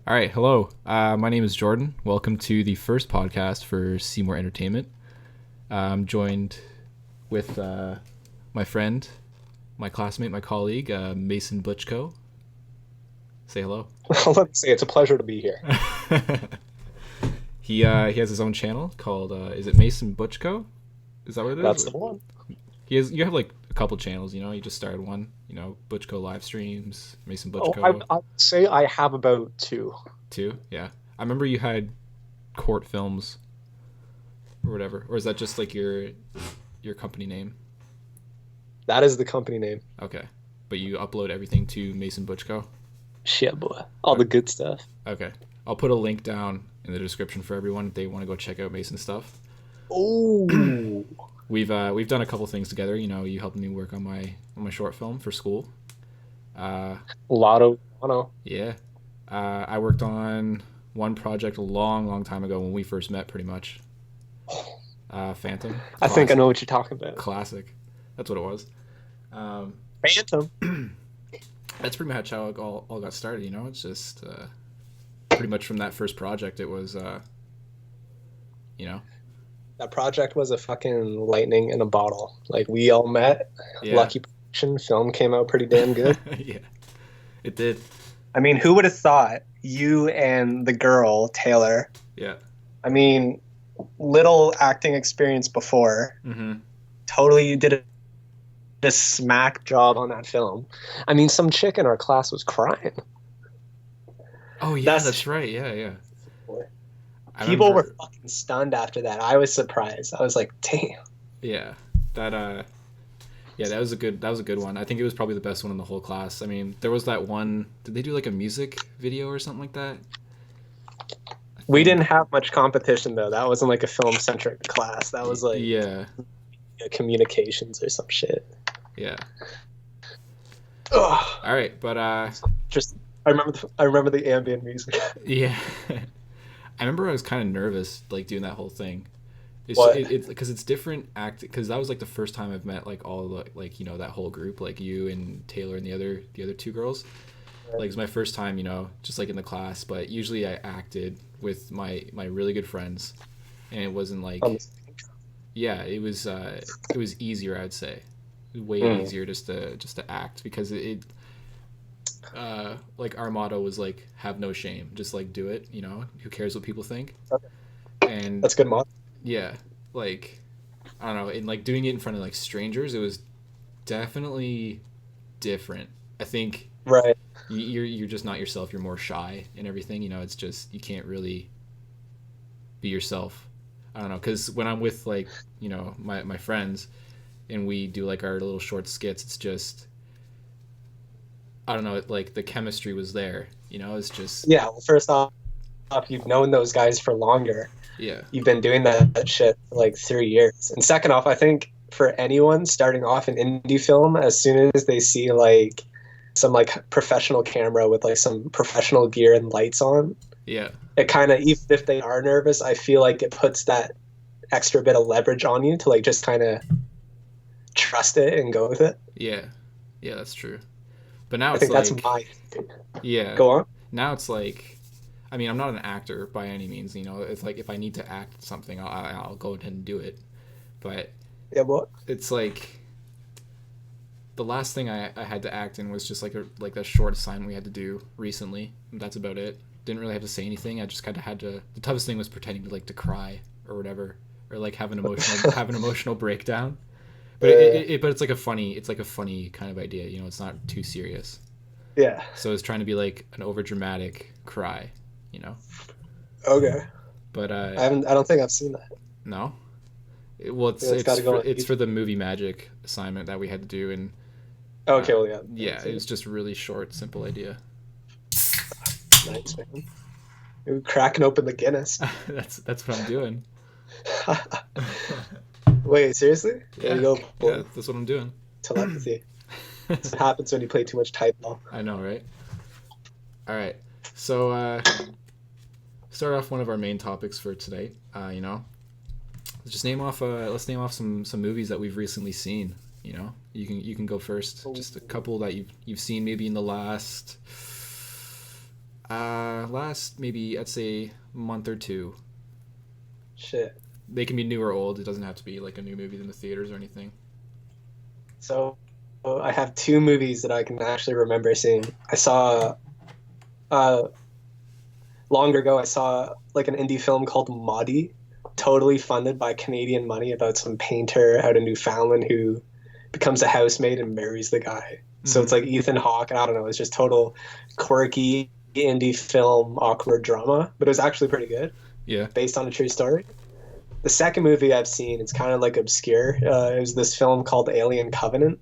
All right, hello. My name is Jordan. Welcome to the first podcast for Seymoure Entertainment. I'm joined with my friend, my classmate, my colleague, Mason Butchko. Say hello. Let me say it's a pleasure to be here. He has his own channel called is it Mason Butchko? Is that what it is? That's the one. You have like a couple channels, you know. You just started one, Butchko live streams, Mason Oh, I, Butchko I would say I have about two. too. Yeah, I remember you had court films or whatever, or is that just like your company name? That is the company name. Okay, but you upload everything to Mason Butchko. Shit, boy. All the good stuff. Okay, I'll put a link down in the description for everyone if they want to go check out Mason stuff. Oh, We've done a couple things together. You know, you helped me work on my short film for school. Lotto. Lotto. Yeah, I worked on one project a long time ago when we first met, pretty much. Phantom, I think I know what you're talking about. classic. That's what it was. Um, Phantom. that's pretty much how it all got started. You know, it's just pretty much from that first project. It was, you know, That project was a fucking lightning in a bottle. Like, we all met. yeah, Lucky production. Film came out pretty damn good. yeah, it did. I mean, who would have thought you and the girl, Taylor, Yeah. I mean, little acting experience before, Mm-hmm. totally did a smack job on that film. I mean, some chick in our class was crying. Oh yeah, That's that's right. Yeah, yeah. I People remember. were fucking stunned after that. I was surprised. I was like, damn. Yeah, that yeah, that was a good one. I think it was probably the best one in the whole class. I mean, there was that one. Did they do like a music video or something like that? I We didn't think. have much competition though. That wasn't like a film centric class. That was like Yeah, communications or some shit. yeah. Ugh. All right, but Just I remember the ambient music. yeah. I remember I was kind of nervous like doing that whole thing. What? It's because it's different act because that was like the first time I've met like all the like that whole group like you and Taylor and the other two girls. Like it's my first time, just like in the class. But usually I acted with my really good friends, and it wasn't Um, like yeah, it was easier, I'd say, way mm. easier just to act because it like our motto was like have no shame, just like do it. Who cares what people think? And That's good mod. yeah, like I don't know, and like doing it in front of like strangers, it was definitely different. I think Right. you're just not yourself. You're more shy and everything. It's just you can't really be yourself. I don't know, because when I'm with like my friends and we do like our little short skits, it's just I don't know. Like the chemistry was there. It's just Yeah. Well, first off, you've known those guys for longer. yeah, You've been doing that shit for like 3 years. And second off, I think for anyone starting off an indie film, as soon as they see like some like professional camera with like some professional gear and lights on, yeah, it kind of, even if they are nervous, I feel like it puts that extra bit of leverage on you to like just kind of trust it and go with it. yeah, yeah. That's true. But now I it's think that's like my yeah. go on. Now it's like I mean, I'm not an actor by any means. It's like if I need to act something, I'll go ahead and do it. But Yeah, well, it's like the last thing I had to act in was just like a short assignment we had to do recently. That's about it. Didn't really have to say anything. I just kind of had to. The toughest thing was pretending to cry or whatever, or like have an emotional breakdown. But but it's like a funny kind of idea. It's not too serious. yeah, So it's trying to be like an over dramatic cry. You know. okay. But I don't think I've seen that. no. Well, Yeah, it's got to go on it's for YouTube. the movie magic assignment that we had to do, and Okay, well, yeah, yeah, it was just a really short, simple idea. nice, man. You're cracking open the Guinness. That's what I'm doing. Wait, seriously? There you Yeah, go. yeah, Boom. that's what I'm doing. Telepathy. That's what happens when you play too much Titanfall. I know, right? All right. So start off one of our main topics for today. Just let's name off some movies that we've recently seen. You can go first. Just a couple that you've seen maybe in the last Last maybe I'd say month or two. Shit. They can be new or old. It doesn't have to be like a new movie in the theaters or anything. So I have two movies that I can actually remember seeing. I saw uh longer ago. I saw like an indie film called Maudie, totally funded by Canadian money, about some painter out in Newfoundland who becomes a housemaid and marries the guy. So it's like Ethan Hawke, and I don't know, it's just total quirky indie film, awkward drama, but it was actually pretty good, Yeah. based on a true story. The second movie I've seen, it's kind of like obscure. It was this film called Alien Covenant.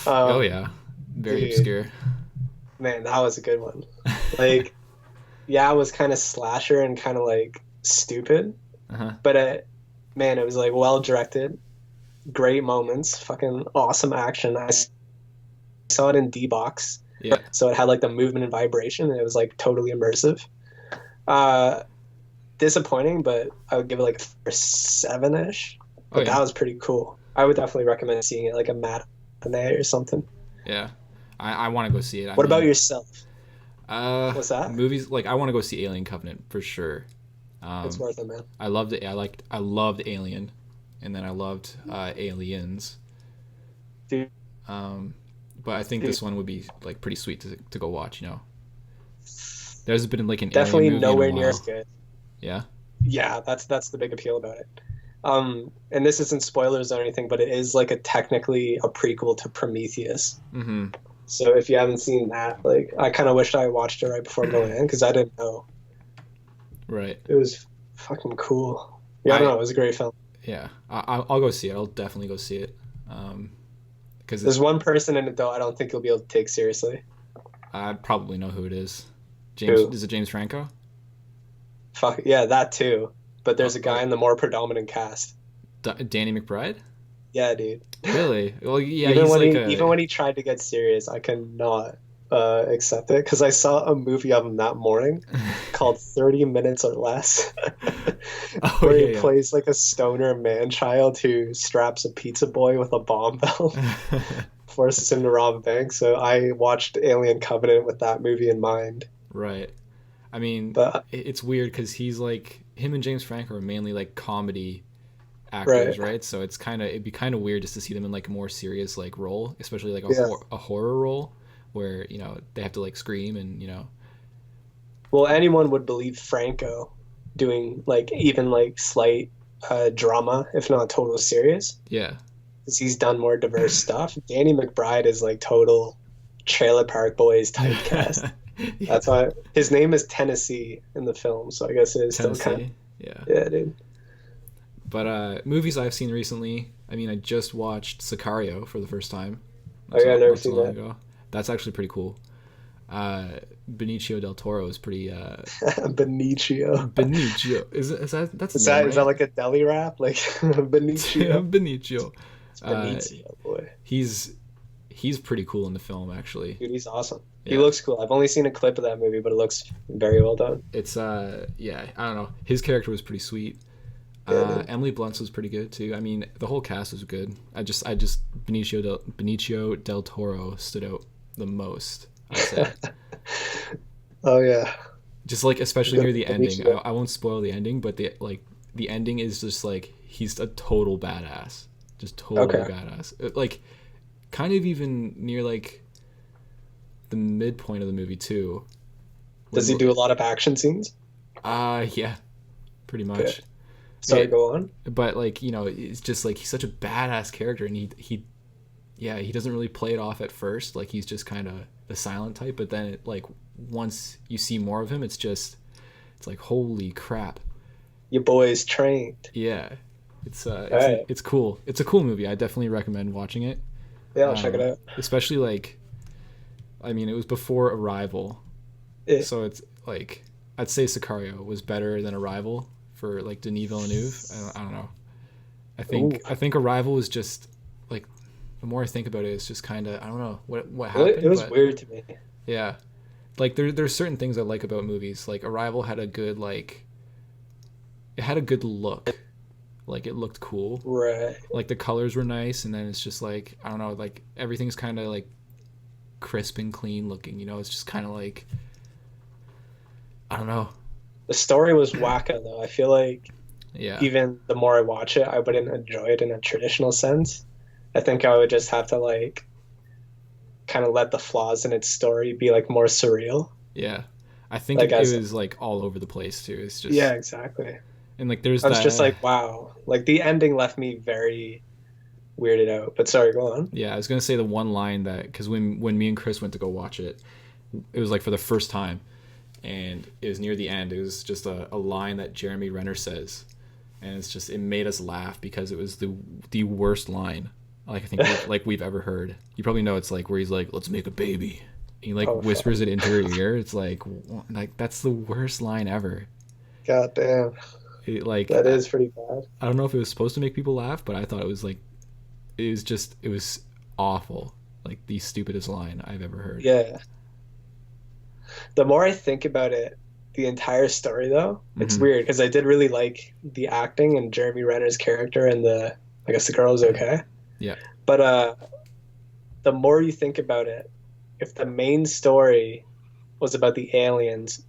Oh yeah. Very Dude, obscure. man, that was a good one. Like, yeah, it was kind of slasher and kind of like stupid, Uh-huh. but man, it was like well directed, great moments, fucking awesome action. I saw it in D-Box, Yeah. so it had like the movement and vibration, and it was like totally immersive. Uh, Disappointing, but I would give it like a 7-ish. But Oh yeah. that was pretty cool. I would definitely recommend seeing it like a matinee or something. Yeah. I want to go see it. What about yourself? Uh, What's that? movies like I want to go see Alien Covenant for sure. It's worth it, man. I loved it. I loved Alien, and then I loved Aliens. Dude, But I think this one would be like pretty sweet to go watch. You know, there's been like an definitely Alien movie nowhere in a near while. as good. Yeah. Yeah, that's the big appeal about it. And this isn't spoilers or anything, but it is like technically a prequel to Prometheus. Mm-hmm. So if you haven't seen that, like, I kind of wished I watched it right before going in because I didn't know. Right. It was fucking cool. Yeah, I don't know. It was a great film. Yeah. I'll go see it. I'll definitely go see it. Because There's one person in it though I don't think you'll be able to take seriously. I probably know who it is. James. Who? Is it James Franco? Fuck yeah, that too. But there's a guy in the more predominant cast. Danny McBride? Yeah, dude. Really? Well, yeah. Even He's when like even when he tried to get serious, I cannot accept it because I saw a movie of him that morning called 30 Minutes or Less, where he plays like a stoner man-child who straps a pizza boy with a bomb belt, forces him to rob a bank. So I watched Alien Covenant with that movie in mind. Right. I mean, But it's weird because he's like him and James Franco are mainly like comedy actors, right? So it'd be kind of weird just to see them in like a more serious like role, especially like a horror role where they have to like scream and well, anyone would believe Franco doing like even like slight drama, if not total serious. Yeah. Because he's done more diverse stuff. Danny McBride is like total Trailer Park Boys typecast. Yeah. That's why his name is Tennessee in the film, so I guess it is Tennessee. still kind Yeah. Yeah, dude. But movies I've seen recently, I mean, I just watched Sicario for the first time. I've never seen that. Ago. That's actually pretty cool. Benicio del Toro is pretty. Benicio. Benicio is that that's the name, Is right? that like a deli wrap? Like Benicio. Benicio. It's Benicio, boy. He's pretty cool in the film, actually. Dude, he's awesome. Yeah. He looks cool. I've only seen a clip of that movie, but it looks very well done. It's yeah, I don't know. His character was pretty sweet. Emily Blunt's was pretty good too. I mean, the whole cast was good. I just Benicio del Toro stood out the most, I'd say. Oh yeah. Just like especially near the ending. Benicio. I won't spoil the ending, but the ending is just like he's a total badass. Just totally badass. Like kind of even near like the midpoint of the movie too. Does he do a lot of action scenes? Yeah. Pretty much. Okay. Sorry, go on. But like, it's just like he's such a badass character, and he doesn't really play it off at first. Like he's just kind of the silent type, but then once you see more of him, it's like holy crap. Your boy's trained. Yeah. It's right. it's cool. It's a cool movie. I definitely recommend watching it. Yeah, I'll check it out. Especially like, I mean, it was before Arrival. Yeah. So it's like I'd say Sicario was better than Arrival for like Denis Villeneuve. I don't know. I think Arrival was just like, the more I think about it, it's just kind of, I don't know what happened. It was weird to me. Yeah, like there's certain things I like about movies. Like Arrival had a good look. Like it looked cool. Right. Like the colors were nice, and then it's just like, I don't know, like everything's kind of like crisp and clean looking. It's just kind of like I don't know. The story was wacko though. I feel like Yeah. even the more I watch it, I wouldn't enjoy it in a traditional sense. I think I would just have to like kind of let the flaws in its story be like more surreal. Yeah. I think Like it as was like all over the place too. It's yeah, just exactly. and like there's I was just that like, wow. Like the ending left me very weirded out. But sorry, go on. yeah, I was gonna say the one line that because when me and Chris went to go watch it, it was like for the first time, and it was near the end. It was just a line that Jeremy Renner says, and it's just it made us laugh because it was the worst line like I think we've ever heard. You probably know it's like where he's like, "Let's make a baby." He like Oh fuck. whispers it into her ear. It's like that's the worst line ever. God damn. It, like That is pretty bad. I don't know if it was supposed to make people laugh, but I thought it was awful. Like the stupidest line I've ever heard. Yeah. The more I think about it, the entire story though, it's Hmm. weird because I did really like the acting and Jeremy Renner's character and the I guess the girl is okay. Yeah. But the more you think about it, if the main story was about the aliens,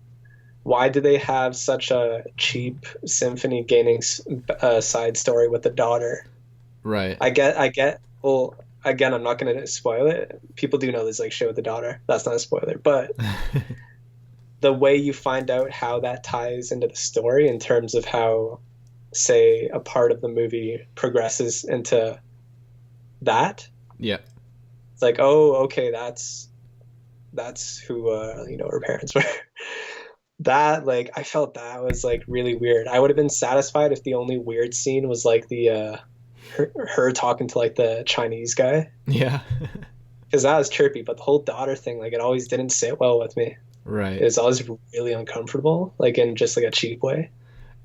why do they have such a cheap symphony gaining side story with the daughter? Right. I get. Well, again, I'm not going to spoil it. People do know there's like shit with the daughter. That's not a spoiler, but the way you find out how that ties into the story in terms of how, say, a part of the movie progresses into that, Yeah. it's like, oh, okay, that's who her parents were. That like I felt that was like really weird. I would have been satisfied if the only weird scene was like the her talking to like the Chinese guy Yeah. because that was trippy. But the whole daughter thing, like it always didn't sit well with me. It Right. was always really uncomfortable, like in just like a cheap way.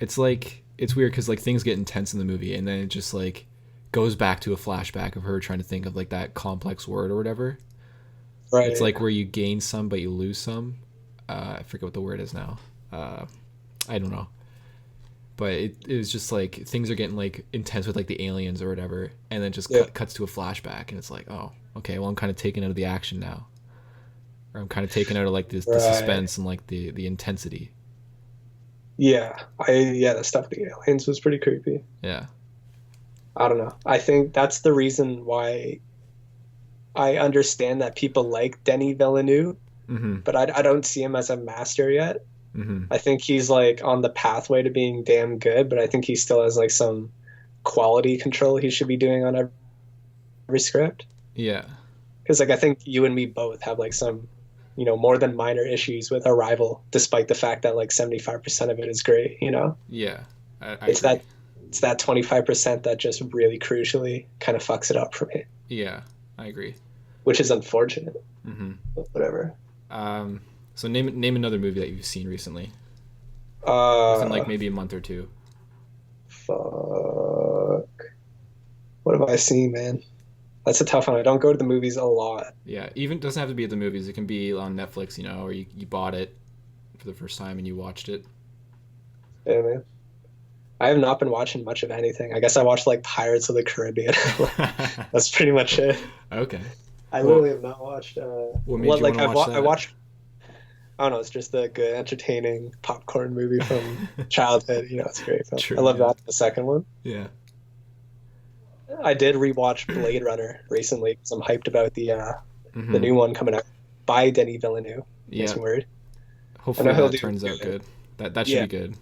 It's like it's weird because like things get intense in the movie, and then it just like goes back to a flashback of her trying to think of like that complex word or whatever. It's Right. like where you gain some but you lose some. I forget what the word is now. Uh, I don't know. But it was just like things are getting like intense with like the aliens or whatever, and then just Yeah. cuts to a flashback, and it's like, oh, okay, well I'm kind of taken out of the action now, or I'm kind of taken out of like the Right. suspense and like the intensity. Yeah. Yeah, the stuff with the aliens was pretty creepy. Yeah. I don't know. I think that's the reason why I understand that people like Denis Villeneuve, Mm-hmm. but I don't see him as a master yet. Mm-hmm. I think he's like on the pathway to being damn good, but I think he still has like some quality control he should be doing on every script. Yeah. Because like I think you and me both have like some, more than minor issues with Arrival, despite the fact that like 75% of it is great. Yeah. I It's agree. that it's that 25% that just really crucially kind of fucks it up for me, Yeah, I agree. which is unfortunate. Mm-hmm. But whatever. Um, so name another movie that you've seen recently, within like Uh, maybe a month or two. fuck. What have I seen, man? That's a tough one. I don't go to the movies a lot. Yeah, even doesn't have to be at the movies. It can be on Netflix, or you bought it for the first time and you watched it. Yeah, man. I have not been watching much of anything. I guess I watched like Pirates of the Caribbean. That's pretty much it. Okay. I Well, literally have not watched. what made What you want like to watch I that? watched. I don't know. It's just a good, entertaining popcorn movie from childhood. It's a great film. I True. love Yeah. that. The second one. Yeah. I did rewatch Blade Runner recently because I'm hyped about the Mm-hmm. new one coming out by Denis Villeneuve. Makes Yeah. me worried. I Hopefully know he'll that do turns out good. good. That should Yeah, be good.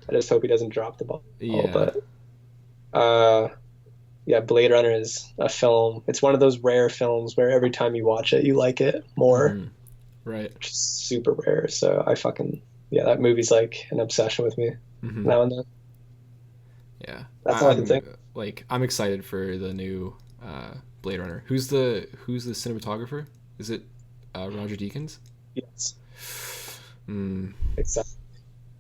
I just hope he doesn't drop the ball. Yeah. But uh, yeah, Blade Runner is a film. It's one of those rare films where every time you watch it, you like it more, Mm-hmm. Right. which is super rare. So yeah, that movie's like an obsession with me Mm-hmm. now and then. Yeah. That's all I can think. I'm excited for the new Blade Runner. Who's the cinematographer? Is it Roger Deakins? Yes, Mm. exactly.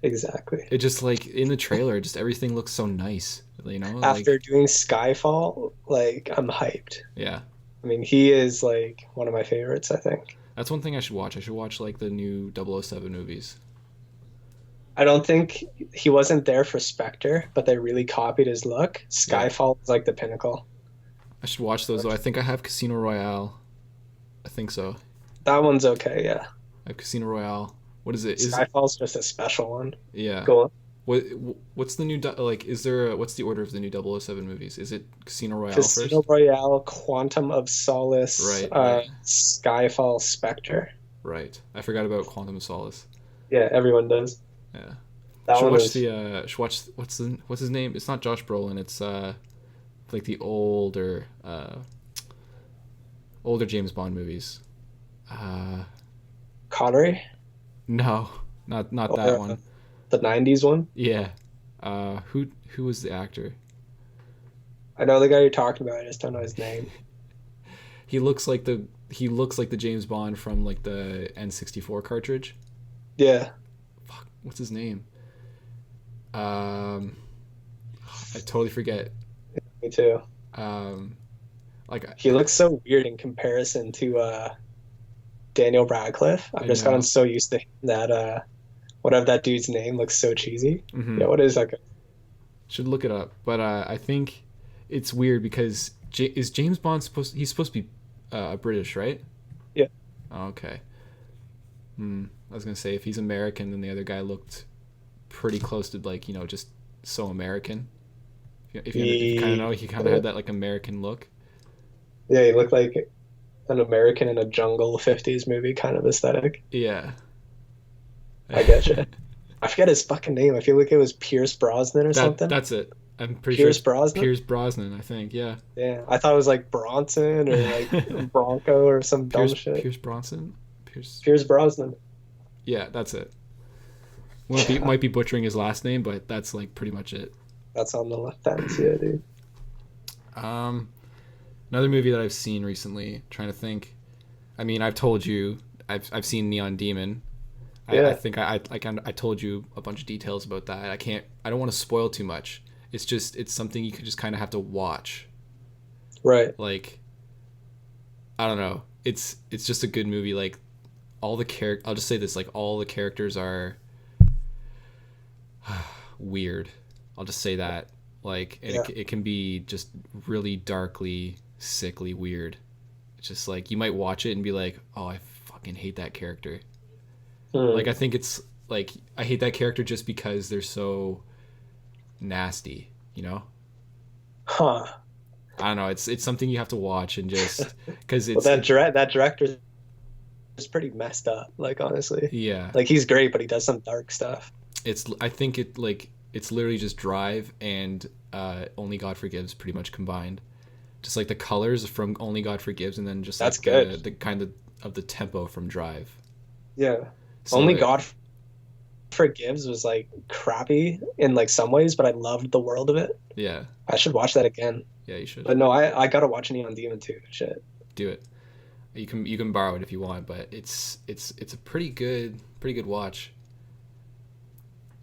Exactly. It just like in the trailer, just everything looks so nice. After Like doing Skyfall, like I'm hyped. yeah. I mean, he is like one of my favorites, I think. That's one thing I should watch. I should watch like the new 007 movies. I don't think he wasn't there for Spectre, but they really copied his look. Yeah. Skyfall was like the pinnacle. I should watch those though. I think I have Casino Royale. I think so. That one's okay, yeah. I have Casino Royale. What is it? Skyfall's just a special one. Yeah. Go on. What what's the new like? Is there what's the order of the new 007 movies? Is it Casino Royale Casino first? Royale, Quantum of Solace, Right, right, Skyfall, Spectre. right. I forgot about Quantum of Solace. Yeah, everyone does. Yeah. That Should one watch is the should watch what's his name? It's not Josh Brolin. It's like the older James Bond movies. Uh Connery, no, not that or one. the '90s one. Yeah. Who was the actor? I know the guy you're talking about. I just don't know his name. He looks like the James Bond from like the N64 cartridge. Yeah, Fuck, what's his name? Um, I totally forget. me too. Um, like He looks so weird in comparison to Daniel Radcliffe. I've I just know. gotten so used to him that whatever that dude's name looks so cheesy. Hmm. Yeah, what is that guy? Should look it up, but I think it's weird because is James Bond he's supposed to be British, right? Yeah. Oh, okay. I was gonna say if he's American, then the other guy looked pretty close to like just so American. If you kind of know, he kind of had that like American look. Yeah, he looked like an American in a jungle '50s movie kind of aesthetic. Yeah. I get you. I forget his fucking name. I feel like it was Pierce Brosnan or something. That's it. I'm pretty sure Pierce it's Brosnan? Pierce Brosnan. I think. Yeah. Yeah, I thought it was like Bronson or like Bronco or some dumb shit. Pierce Bronson. Pierce. Pierce Brosnan. Yeah, that's it. Might be butchering his last name, but that's like pretty much it. That's on the left hand. Yeah, dude. Um, Another movie that I've seen recently. Trying to think. I mean, I've told you. I've seen Neon Demon. Yeah. I think I told you a bunch of details about that. I don't want to spoil too much. It's something you could just kind of have to watch. Right. Like, I don't know. It's just a good movie. Like all the I'll just say this. Like all the characters are weird. I'll just say that. Like, and Yeah. it can be just really darkly, sickly weird. It's just like you might watch it and be like, oh, I fucking hate that character. Like I think it's like I hate that character just because they're so nasty, you know? Huh. I don't know. It's something you have to watch and just because Well, it's that director is pretty messed up. Like honestly, yeah. like he's great, but he does some dark stuff. I think it's literally just Drive and Only God Forgives pretty much combined. Just like the colors from Only God Forgives and then just That's like good. the kind of the tempo from Drive. Yeah. So Only God Forgives was like crappy in like some ways, but I loved the world of it. Yeah. I should watch that again. Yeah, you should But no, I gotta watch Neon Demon too. Shit. do it. You can borrow it if you want, but it's a pretty good watch.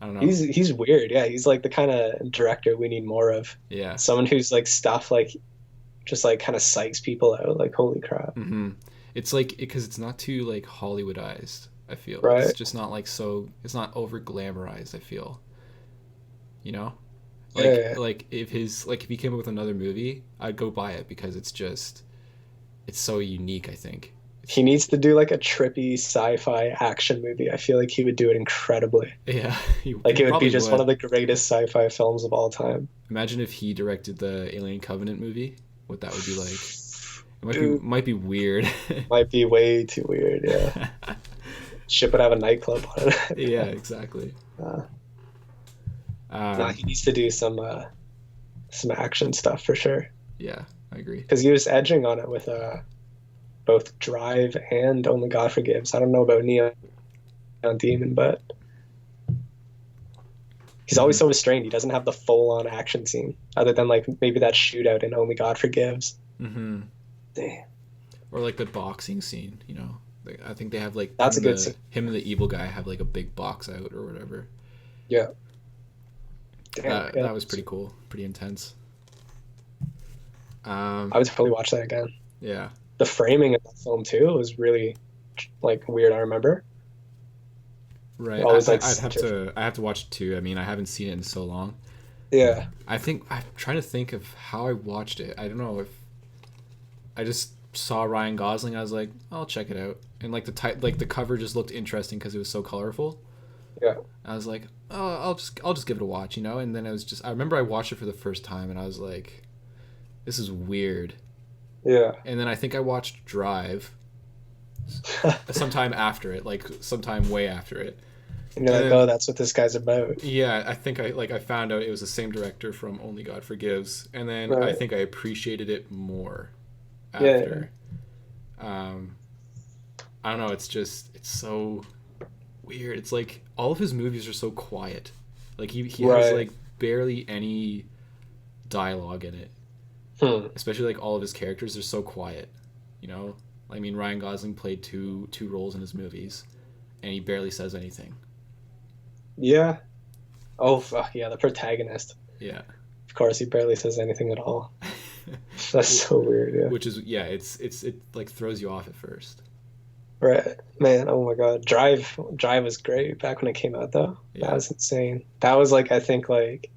I don't know. He's weird. Yeah, he's like the kind of director we need more of. Yeah. Someone who's like stuff like just like kind of psychs people out. Like holy crap. Mm-hmm. It's like because it's not too like Hollywoodized. I feel Right. it's just not like so. It's not over glamorized. I feel. You know, Yeah. like if he came up with another movie, I'd go buy it because it's so unique. I think. He needs to do like a trippy sci-fi action movie. I feel like he would do it increbly. Yeah. Like he it would be probably just one of the greatest sci-fi films of all time. Imagine if he directed the Alien Covenant movie. What that would be like. It Dude. might be weird. Might be way too weird. Yeah. Ship would have a nightclub on it. Yeah, exactly. Nah, he needs to do some action stuff for sure. Yeah, I agree. Because he was edging on it with both Drive and Only God Forgives. I don't know about Neon Demon, but he's always so restrained. He doesn't have the full-on action scene, other than like maybe that shootout in Only God Forgives. Mm-hmm. Damn. Or like the boxing scene, you know. Like, I think they have like That's a good scene. him and the evil guy have like a big box out or whatever. Yeah. Damn, That was pretty cool, pretty intense. I would totally watch that again. Yeah. The framing of that film too was really like weird. I remember. Right. Always, like, I have to watch it too. I mean, I haven't seen it in so long. Yeah. I think I'm trying to think of how I watched it. I don't know if I just saw Ryan Gosling. I was like, I'll check it out. and like the cover just looked interesting because it was so colorful. Yeah. I was like, oh, I'll just give it a watch, you know. And then I remember I watched it for the first time, and I was like, this is weird. Yeah. And then I think I watched Drive sometime after it, like sometime way after it. And you're And like, then, oh, that's what this guy's about. yeah, I think I found out it was the same director from Only God Forgives, and then I Right. think I appreciated it more Yeah. after. I don't know. It's so weird. It's like all of his movies are so quiet. Like he has Right. like barely any dialogue in it. Especially like all of his characters are so quiet. You know, I mean Ryan Gosling played two roles in his movies, and he barely says anything. Yeah. Oh, fuck yeah, the protagonist. Yeah. Of course, he barely says anything at all. That's so weird, yeah. Which is it like throws you off at first. Right. Man, oh my God. Drive was great back when it came out, though. Yeah. That was insane. That was like, I think, like,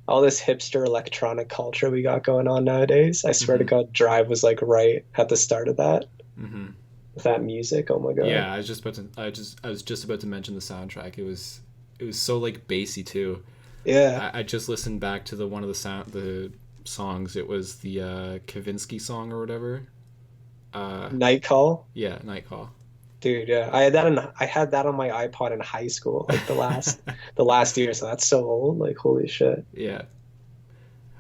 all this hipster electronic culture we got going on nowadays. I swear to God, Drive was like right at the start of that. Mm-hmm. With that music, oh my God. Yeah, I was just about to mention the soundtrack. It was so like bassy too. Yeah. I just listened back to the songs. It was the Kavinsky song or whatever. Night Call. Yeah, Night Call. Dude, yeah. I had that on my iPod in high school, like the last year, so that's so old, like holy shit. Yeah.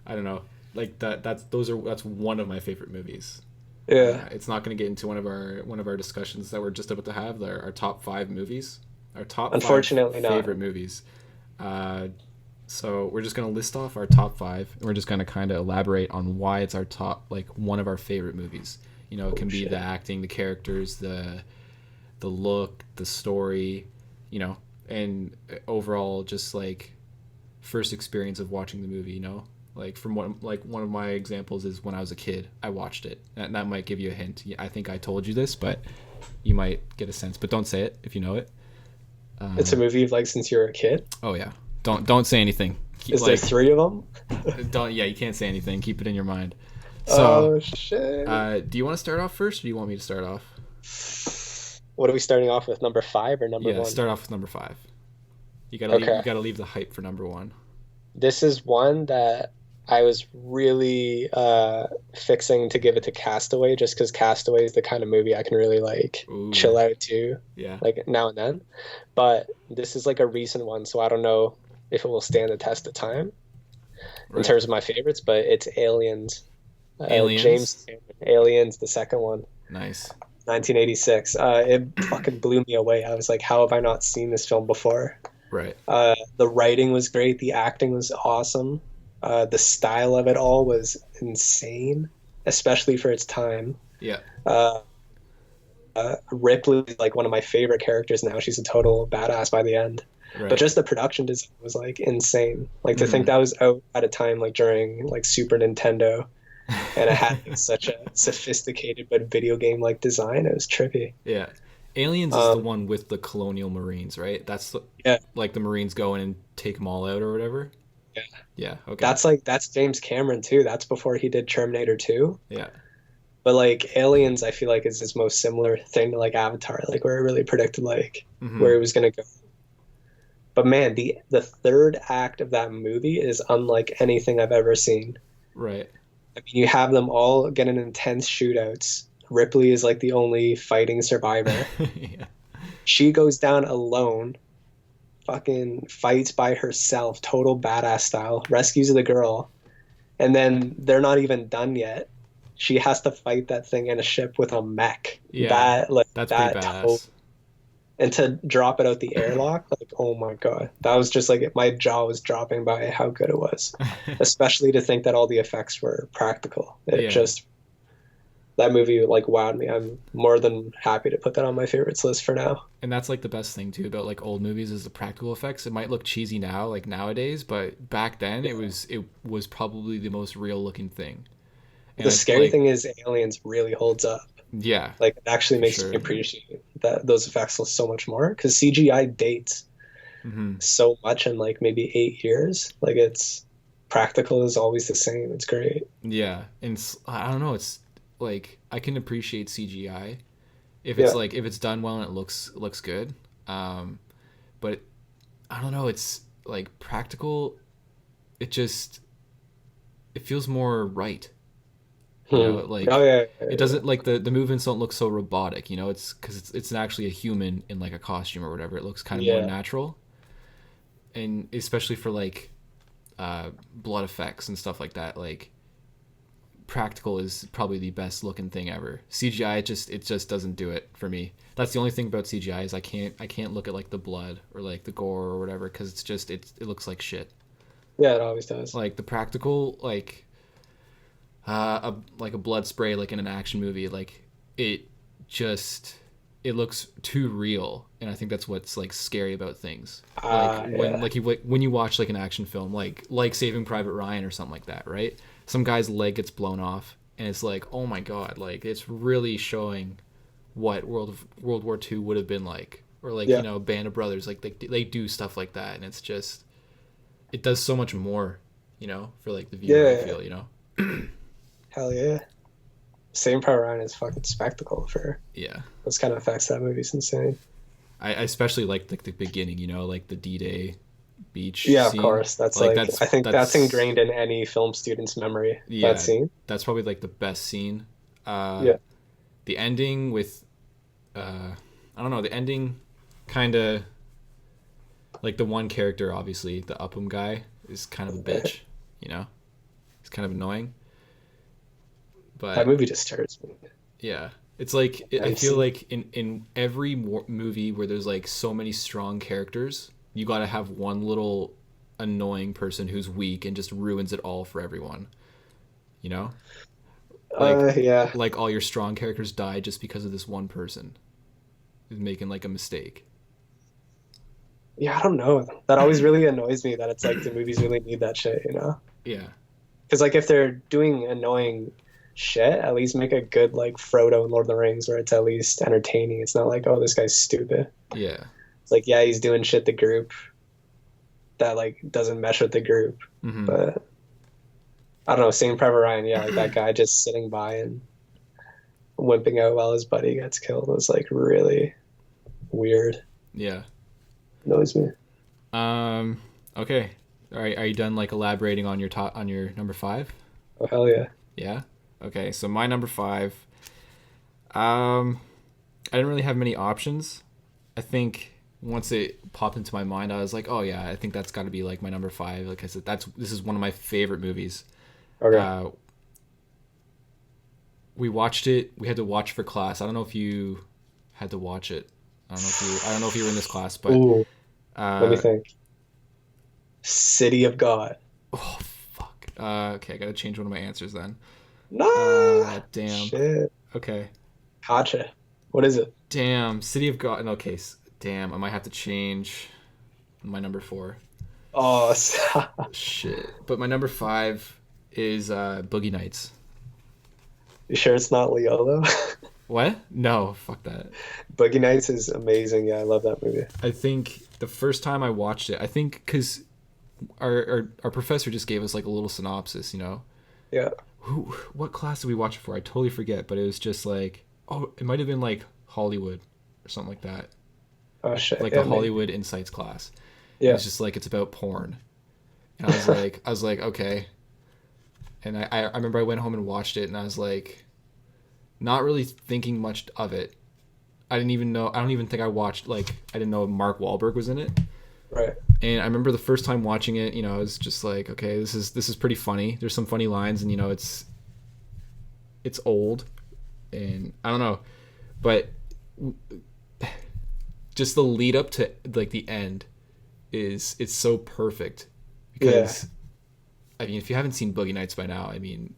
I don't know. Like that's one of my favorite movies. Yeah. It's not going to get into one of our discussions that we're just about to have. Our top 5 movies. Our top Unfortunately 5 favorite not. movies. So we're just going to list off our top 5, and we're just going to kind of elaborate on why it's our top, like one of our favorite movies. You know, it can be the acting, the characters, the look, the story, you know, and overall just like first experience of watching the movie, you know. Like one of my examples is when I was a kid, I watched it. That might give you a hint. I think I told you this, but you might get a sense. But don't say it if you know it. It's a movie you've liked since you were a kid. Oh yeah. Don't say anything. Is there 3 of them? Don't. Yeah, you can't say anything. Keep it in your mind. So, oh shit. Do you want to start off first, or do you want me to start off? What are we starting off with? Number 5 or number 1? Yeah, start off with number 5. You gotta leave the hype for number 1. This is one that I was really fixing to give it to Castaway, just because Castaway is the kind of movie I can really like chill out to, like now and then. But this is like a recent one, so I don't know if it will stand the test of time in terms of my favorites. But it's Aliens. Aliens? James Cameron. Aliens, the second one. Nice. 1986. It fucking blew me away. I was like, how have I not seen this film before? Right. The writing was great. The acting was awesome. The style of it all was insane, especially for its time. Yeah. Ripley is like one of my favorite characters now. She's a total badass by the end. Right. But just the production design was like insane. Like to think that was out at a time like during like Super Nintendo, and it had like, such a sophisticated but video game like design. It was trippy. Yeah. Aliens is the one with the colonial marines, right? That's like the marines go in and take them all out or whatever. Yeah. Yeah. Okay. That's James Cameron too. That's before he did Terminator 2. Yeah. But like Aliens, I feel like is his most similar thing to like Avatar, like where it really predicted like where it was gonna go. But man, the third act of that movie is unlike anything I've ever seen. Right. I mean, you have them all get in intense shootouts. Ripley is like the only fighting survivor. Yeah. She goes down alone, fucking fights by herself, total badass style, rescues the girl, and then they're not even done yet. She has to fight that thing in a ship with a mech. Yeah, that's pretty badass. And to drop it out the airlock, like, oh my God. That was just like, my jaw was dropping by how good it was. Especially to think that all the effects were practical. That movie like wowed me. I'm more than happy to put that on my favorites list for now. And that's like the best thing too about like old movies is the practical effects. It might look cheesy now, like nowadays, but back then it was probably the most real looking thing. And the scary thing is Aliens really holds up. Yeah. Like it actually makes me appreciate those effects so much more, because CGI dates so much in like maybe 8 years. Like it's practical is always the same. It's great. Yeah. And I don't know, it's like I can appreciate CGI if it's Yeah. like if it's done well and it looks good. But I don't know. It's like practical. It just it feels more right. You know, Oh like yeah, yeah, it yeah. doesn't like the movements don't look so robotic. You know, it's because it's actually a human in like a costume or whatever. It looks kind of more Yeah. natural, and especially for like blood effects and stuff like that. Like practical is probably the best looking thing ever. CGI it just doesn't do it for me. That's the only thing about CGI is I can't look at like the blood or like the gore or whatever because it looks like shit. Yeah, it always does. Like the practical like like a blood spray like in an action movie like it just it looks too real, and I think that's what's like scary about things like when Yeah. like when you watch like an action film like Saving Private Ryan or something like that, right? Some guy's leg gets blown off and it's like, oh my god, like it's really showing what World War II would have been like, or like, Yeah. Band of Brothers, like they do stuff like that, and it's just it does so much more, for like the viewer, I Yeah. feel. Hell yeah. Same Private Ryan is fucking spectacle for Yeah. those kind of effects. That movie's insane. I especially like the beginning, like the D-Day beach Yeah, of scene. course. That's Like like I think that's ingrained in any film student's memory. That yeah, scene. that's probably like the best scene. Uh Yeah. the ending with I don't know, the ending kind of like the one character, obviously, the Upham guy is kind of a bitch, you know? He's kind of annoying. That But movie disturbs me. yeah, it's like I I've feel seen. like in every movie where there's like so many strong characters, you got to have one little annoying person who's weak and just ruins it all for everyone. You know, like Yeah. like all your strong characters die just because of this one person who's making like a mistake. Yeah, I don't know. That always really annoys me that it's like the movies really need that shit, you know? Yeah, Because like if they're doing annoying shit, at least make a good like Frodo in Lord of the Rings where it's at least entertaining. It's not like, oh, this guy's stupid. yeah. It's like, yeah, he's doing shit the group that like doesn't mesh with the group. Hmm. But I don't know, Saving Private Ryan, yeah, like that guy just sitting by and wimping out while his buddy gets killed was like really weird. Yeah. Annoys me. Um. Okay. All right. Are you done like elaborating on your number five? Oh hell yeah. Yeah. Okay. So my number five. Um, I didn't really have many options. I think once it popped into my mind, I was like, oh yeah, I think that's got to be like my number five. Like I said, this is one of my favorite movies. Okay. Uh, we watched it. We had to watch for class. I don't know if you had to watch it. I don't know if you were in this class, but Ooh, let me uh, think. City of God. oh fuck. Okay, I gotta change one of my answers then. Nah. Damn. Shit. Okay. Gotcha. What is it? Damn. City of God. No case. Damn. I might have to change my number four. Oh, Shit. But my number five is Boogie Nights. you sure it's not Leo though? What? No, fuck that. Boogie Nights is amazing. Yeah, I love that movie. I think the first time I watched it, I think because our professor just gave us like a little synopsis, Yeah. What class did we watch it for? I totally forget, but it was just like, oh, it might have been like Hollywood or something like that. Oh shit. Like Yeah, the maybe. Hollywood Insights class. And Yeah. it's just like, it's about porn. And I was like, okay. And I remember I went home and watched it, and I was like, not really thinking much of it. I don't even think I watched, like, I didn't know Mark Wahlberg was in it. Right. And I remember the first time watching it, I was just like, okay, this is pretty funny. There's some funny lines, and it's old, and I don't know, but just the lead up to like the end it's so perfect because I mean, if you haven't seen Boogie Nights by now, I mean,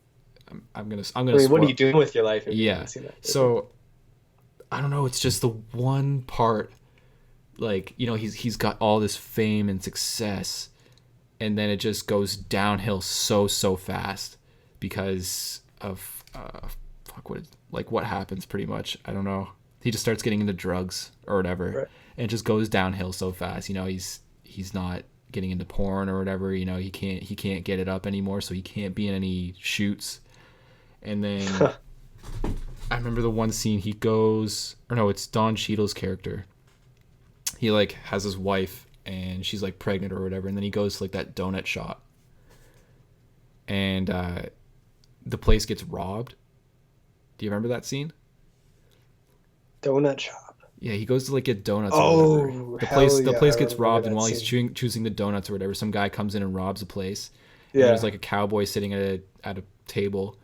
I'm gonna I mean, what are you doing with your life if you yeah. haven't seen that? So I don't know. It's just the one part, like, he's got all this fame and success, and then it just goes downhill so fast because of what happens pretty much. I don't know. He just starts getting into drugs or whatever, Right. and it just goes downhill so fast. He's not getting into porn or whatever. He can't get it up anymore, so he can't be in any shoots. And then I remember the one scene he goes, or no, it's Don Cheadle's character. He like has his wife and she's like pregnant or whatever, and then he goes to like that donut shop, and the place gets robbed. Do you remember that scene? Donut shop. Yeah, he goes to like get donuts. Oh, or whatever. The yeah, place I gets remember robbed, that and while he's scene. choosing the donuts or whatever, some guy comes in and robs the place. And Yeah, there's like a cowboy sitting at a table,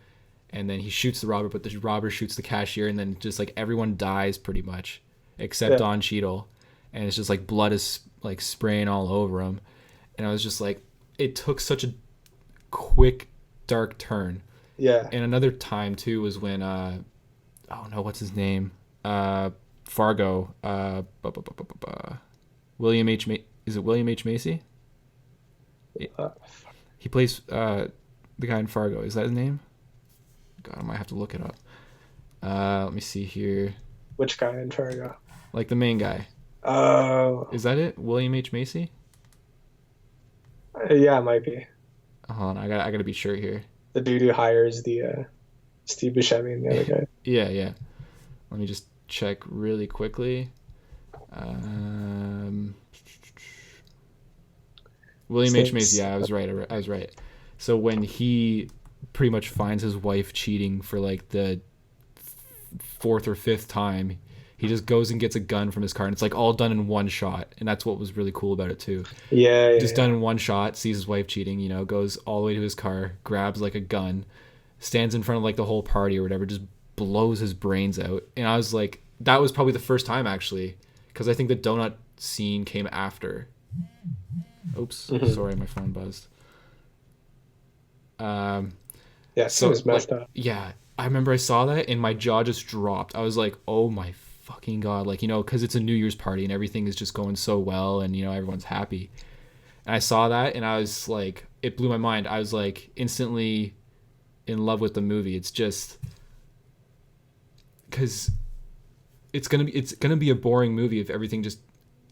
and then he shoots the robber, but the robber shoots the cashier, and then just like everyone dies pretty much, except yeah, Don Cheadle, and it's just like blood is like spraying all over him, and I was just like, it took such a quick dark turn. yeah. And another time too was when oh no, what's his name? Fargo. William H. Is it William H. Macy? Uh, He plays the guy in Fargo. Is that his name? God, I might have to look it up. Let me see here. which guy in Fargo? Like the main guy. Oh, Is that it? William H. Macy? yeah, it might be Hold on, I gotta be sure here. the dude who hires the Steve Buscemi and the other guy. Yeah, yeah. Let me just check really quickly. Um, William H. Macy. Yeah, I was right. I was right. So when he pretty much finds his wife cheating for like the fourth or fifth time, he just goes and gets a gun from his car, and it's like all done in one shot. And that's what was really cool about it too. Yeah, yeah, Just yeah. done in one shot. Sees his wife cheating. Goes all the way to his car, grabs like a gun, stands in front of like the whole party or whatever, just blows his brains out. And I was like, that was probably the first time actually, because I think the donut scene came after. Oops, Mhm. sorry, my phone buzzed. Yeah, So it was messed up. yeah, I remember I saw that and my jaw just dropped. I was like, oh my fucking god, like because it's a New Year's party and everything is just going so well and everyone's happy. And I saw that and I was like, it blew my mind. I was like instantly in love with the movie. It's just because it's gonna be a boring movie if everything just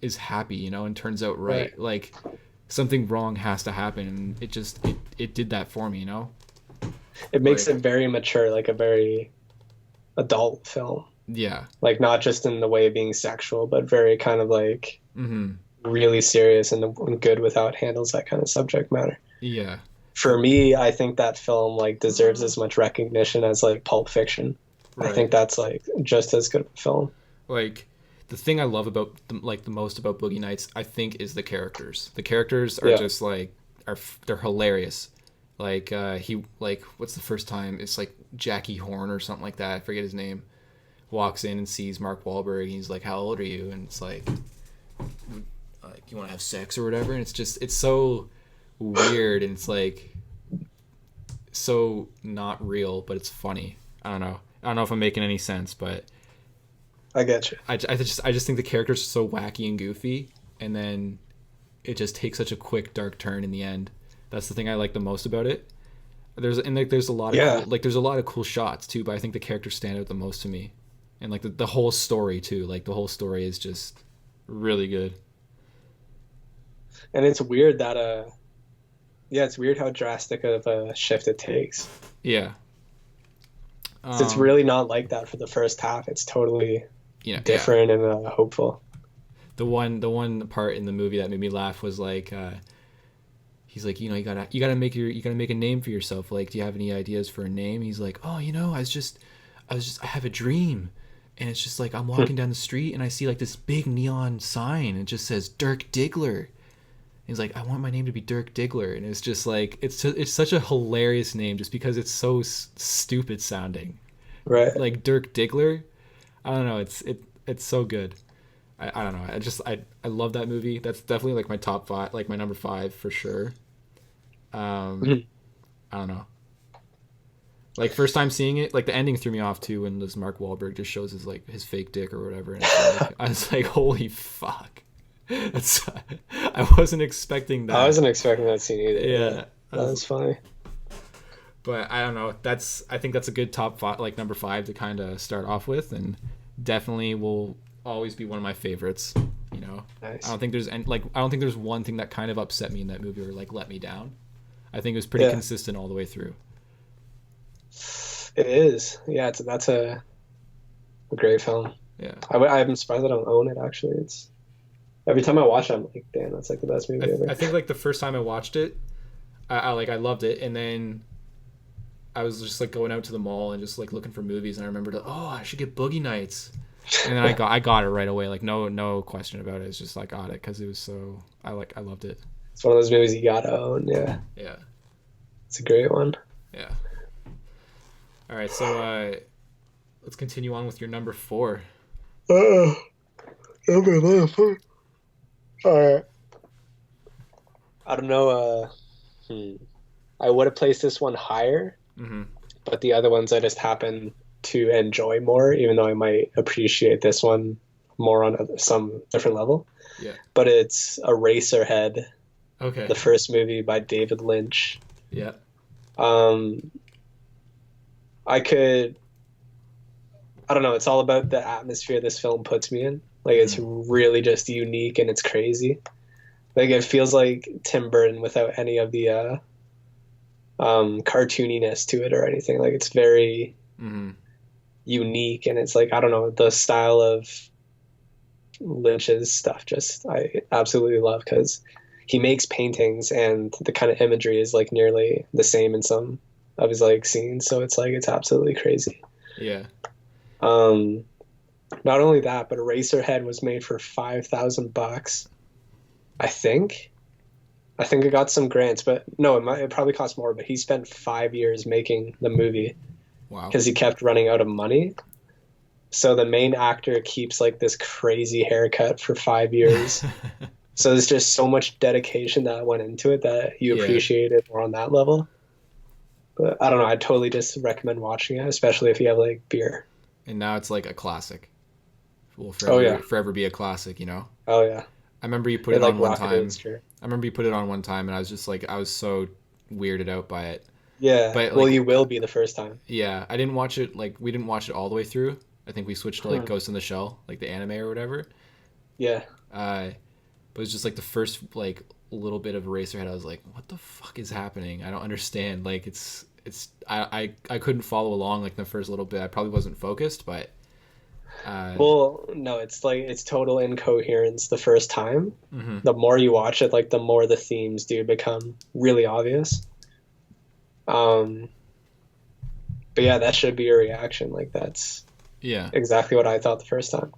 is happy, and turns out right. Right. Like something wrong has to happen, and it did that for me. It makes Like, it very mature, like a very adult film. yeah. Like not just in the way of being sexual, but very kind of like Mm-hmm. really serious and good with how it handles that kind of subject matter. Yeah. For me, I think that film like deserves as much recognition as like Pulp Fiction. I Right. think that's like just as good of a film. Like the thing I love about the most about Boogie Nights, I think, is the characters. The characters are Yeah. just like they're hilarious. Like he like what's the first time? It's like Jackie Horn or something like that. I forget his name. Walks in and sees Mark Wahlberg. And he's like, "How old are you?" And it's like you want to have sex or whatever. And it's so weird and it's like so not real, but it's funny. I don't know. I don't know if I'm making any sense, but I get you. I just think the characters are so wacky and goofy, and then it just takes such a quick dark turn in the end. That's the thing I like the most about it. There's a lot of Yeah. cool, there's a lot of cool shots too, but I think the characters stand out the most to me, and like the whole story too. Like the whole story is just really good. And it's weird that yeah, it's weird how drastic of a shift it takes. Yeah. 'Cause it's really not like that for the first half. It's totally Yeah. different and hopeful. The one part in the movie that made me laugh was like he's like, you gotta make a name for yourself. Like, do you have any ideas for a name? He's like, oh, I have a dream, and it's just like I'm walking down the street and I see like this big neon sign. It just says Dirk Diggler. He's like, I want my name to be Dirk Diggler, and it's just like it's such a hilarious name just because it's so stupid sounding. Right. Like Dirk Diggler, I don't know. It's so good. I don't know. I love that movie. That's definitely like my top five, like my number five for sure. Mhm. I don't know. Like first time seeing it, like the ending threw me off too when this Mark Wahlberg just shows his fake dick or whatever, and it's like, I was like, holy fuck. That's I wasn't expecting that. I wasn't expecting that scene either. Yeah. That was funny. But I don't know. I think that's a good top five, like number five to kind of start off with, and definitely will always be one of my favorites. Nice. I don't think there's one thing that kind of upset me in that movie or like let me down. I think it was pretty Yeah. consistent all the way through. It is. Yeah, that's A great film. Yeah. I'm surprised I don't own it, actually. It's every time I watch it, I'm like, damn, that's like the best movie ever. I think like the first time I watched it, I loved it, and then I was just like going out to the mall and just like looking for movies, and I remembered, oh, I should get Boogie Nights, and then I got it right away, like no question about it. It's just I got it because it was so I loved it. It's one of those movies you gotta own. Yeah, Yeah, it's a great one. yeah. All right, so let's continue on with your number 4. Number 4. All right. I don't know. I would have placed this one higher, but the other ones I just happen to enjoy more, even though I might appreciate this one more on some different level. Yeah. But it's Eraserhead, Okay. the first movie by David Lynch. Yeah. I don't know, it's all about the atmosphere this film puts me in. Like, it's really just unique and it's crazy. Like, it feels like Tim Burton without any of the cartooniness to it or anything. Like, it's very unique, and it's like, I don't know, the style of Lynch's stuff just I absolutely love, because he makes paintings and the kind of imagery is like nearly the same in some of his like scenes, so it's like it's absolutely crazy. Yeah. Not only that, but Eraserhead was made for $5,000. I think it got some grants, but no, it probably cost more. But he spent 5 years making the movie. Wow. Because he kept running out of money. So the main actor keeps like this crazy haircut for 5 years. So there's just so much dedication that went into it that you appreciate it more on that level. But I don't know, I totally just recommend watching it, especially if you have like beer. And now it's like a classic. Will forever be a classic, you know? Oh yeah. I remember you put it on one time. I remember you put it on one time, and I was just like, I was so weirded out by it. Yeah, but, well, you will be the first time. Yeah, I didn't watch it, like, we didn't watch it all the way through. I think we switched to, like, Ghost in the Shell, like, the anime or whatever. Yeah. But it was just, like, the first, like, little bit of Eraserhead, I was like, what the fuck is happening? I don't understand. Like, I couldn't follow along, like, the first little bit. I probably wasn't focused, but... well, no, it's like it's total incoherence the first time. The more you watch it, like the more the themes do become really obvious. But yeah, that should be your reaction. Like that's exactly what I thought the first time.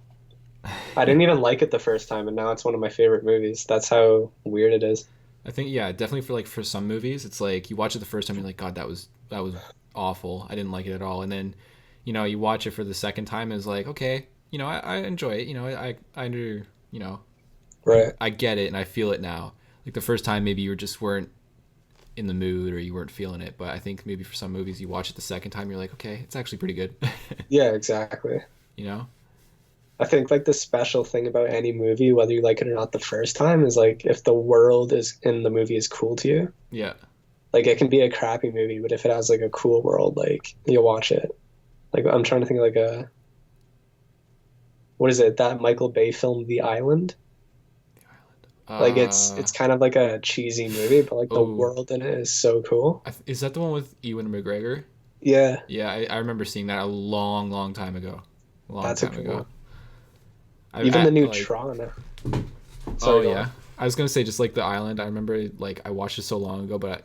I didn't even like it the first time, and now it's one of my favorite movies. That's how weird it is. I think definitely for some movies, it's like you watch it the first time, you're like, God, that was awful. I didn't like it at all, and then. You know, you watch it for the second time, and it's like, okay, you know, I enjoy it. You know, I you know, right. I get it, and I feel it now. Like the first time, maybe you just weren't in the mood or you weren't feeling it. But I think maybe for some movies, you watch it the second time, you're like, okay, it's actually pretty good. Yeah, exactly. You know? I think like the special thing about any movie, whether you like it or not the first time, is like if the world is in the movie is cool to you. Yeah. Like it can be a crappy movie, but if it has like a cool world, like you'll watch it. Like I'm trying to think of like what is it? That Michael Bay film, The Island. The Island. Like it's kind of like a cheesy movie, but like the world in it is so cool. Is that the one with Ewan McGregor? Yeah. Yeah, I remember seeing that a long time ago. That's a cool one. Even the new Tron. Sorry, yeah. I was gonna say just like The Island. I remember like I watched it so long ago, but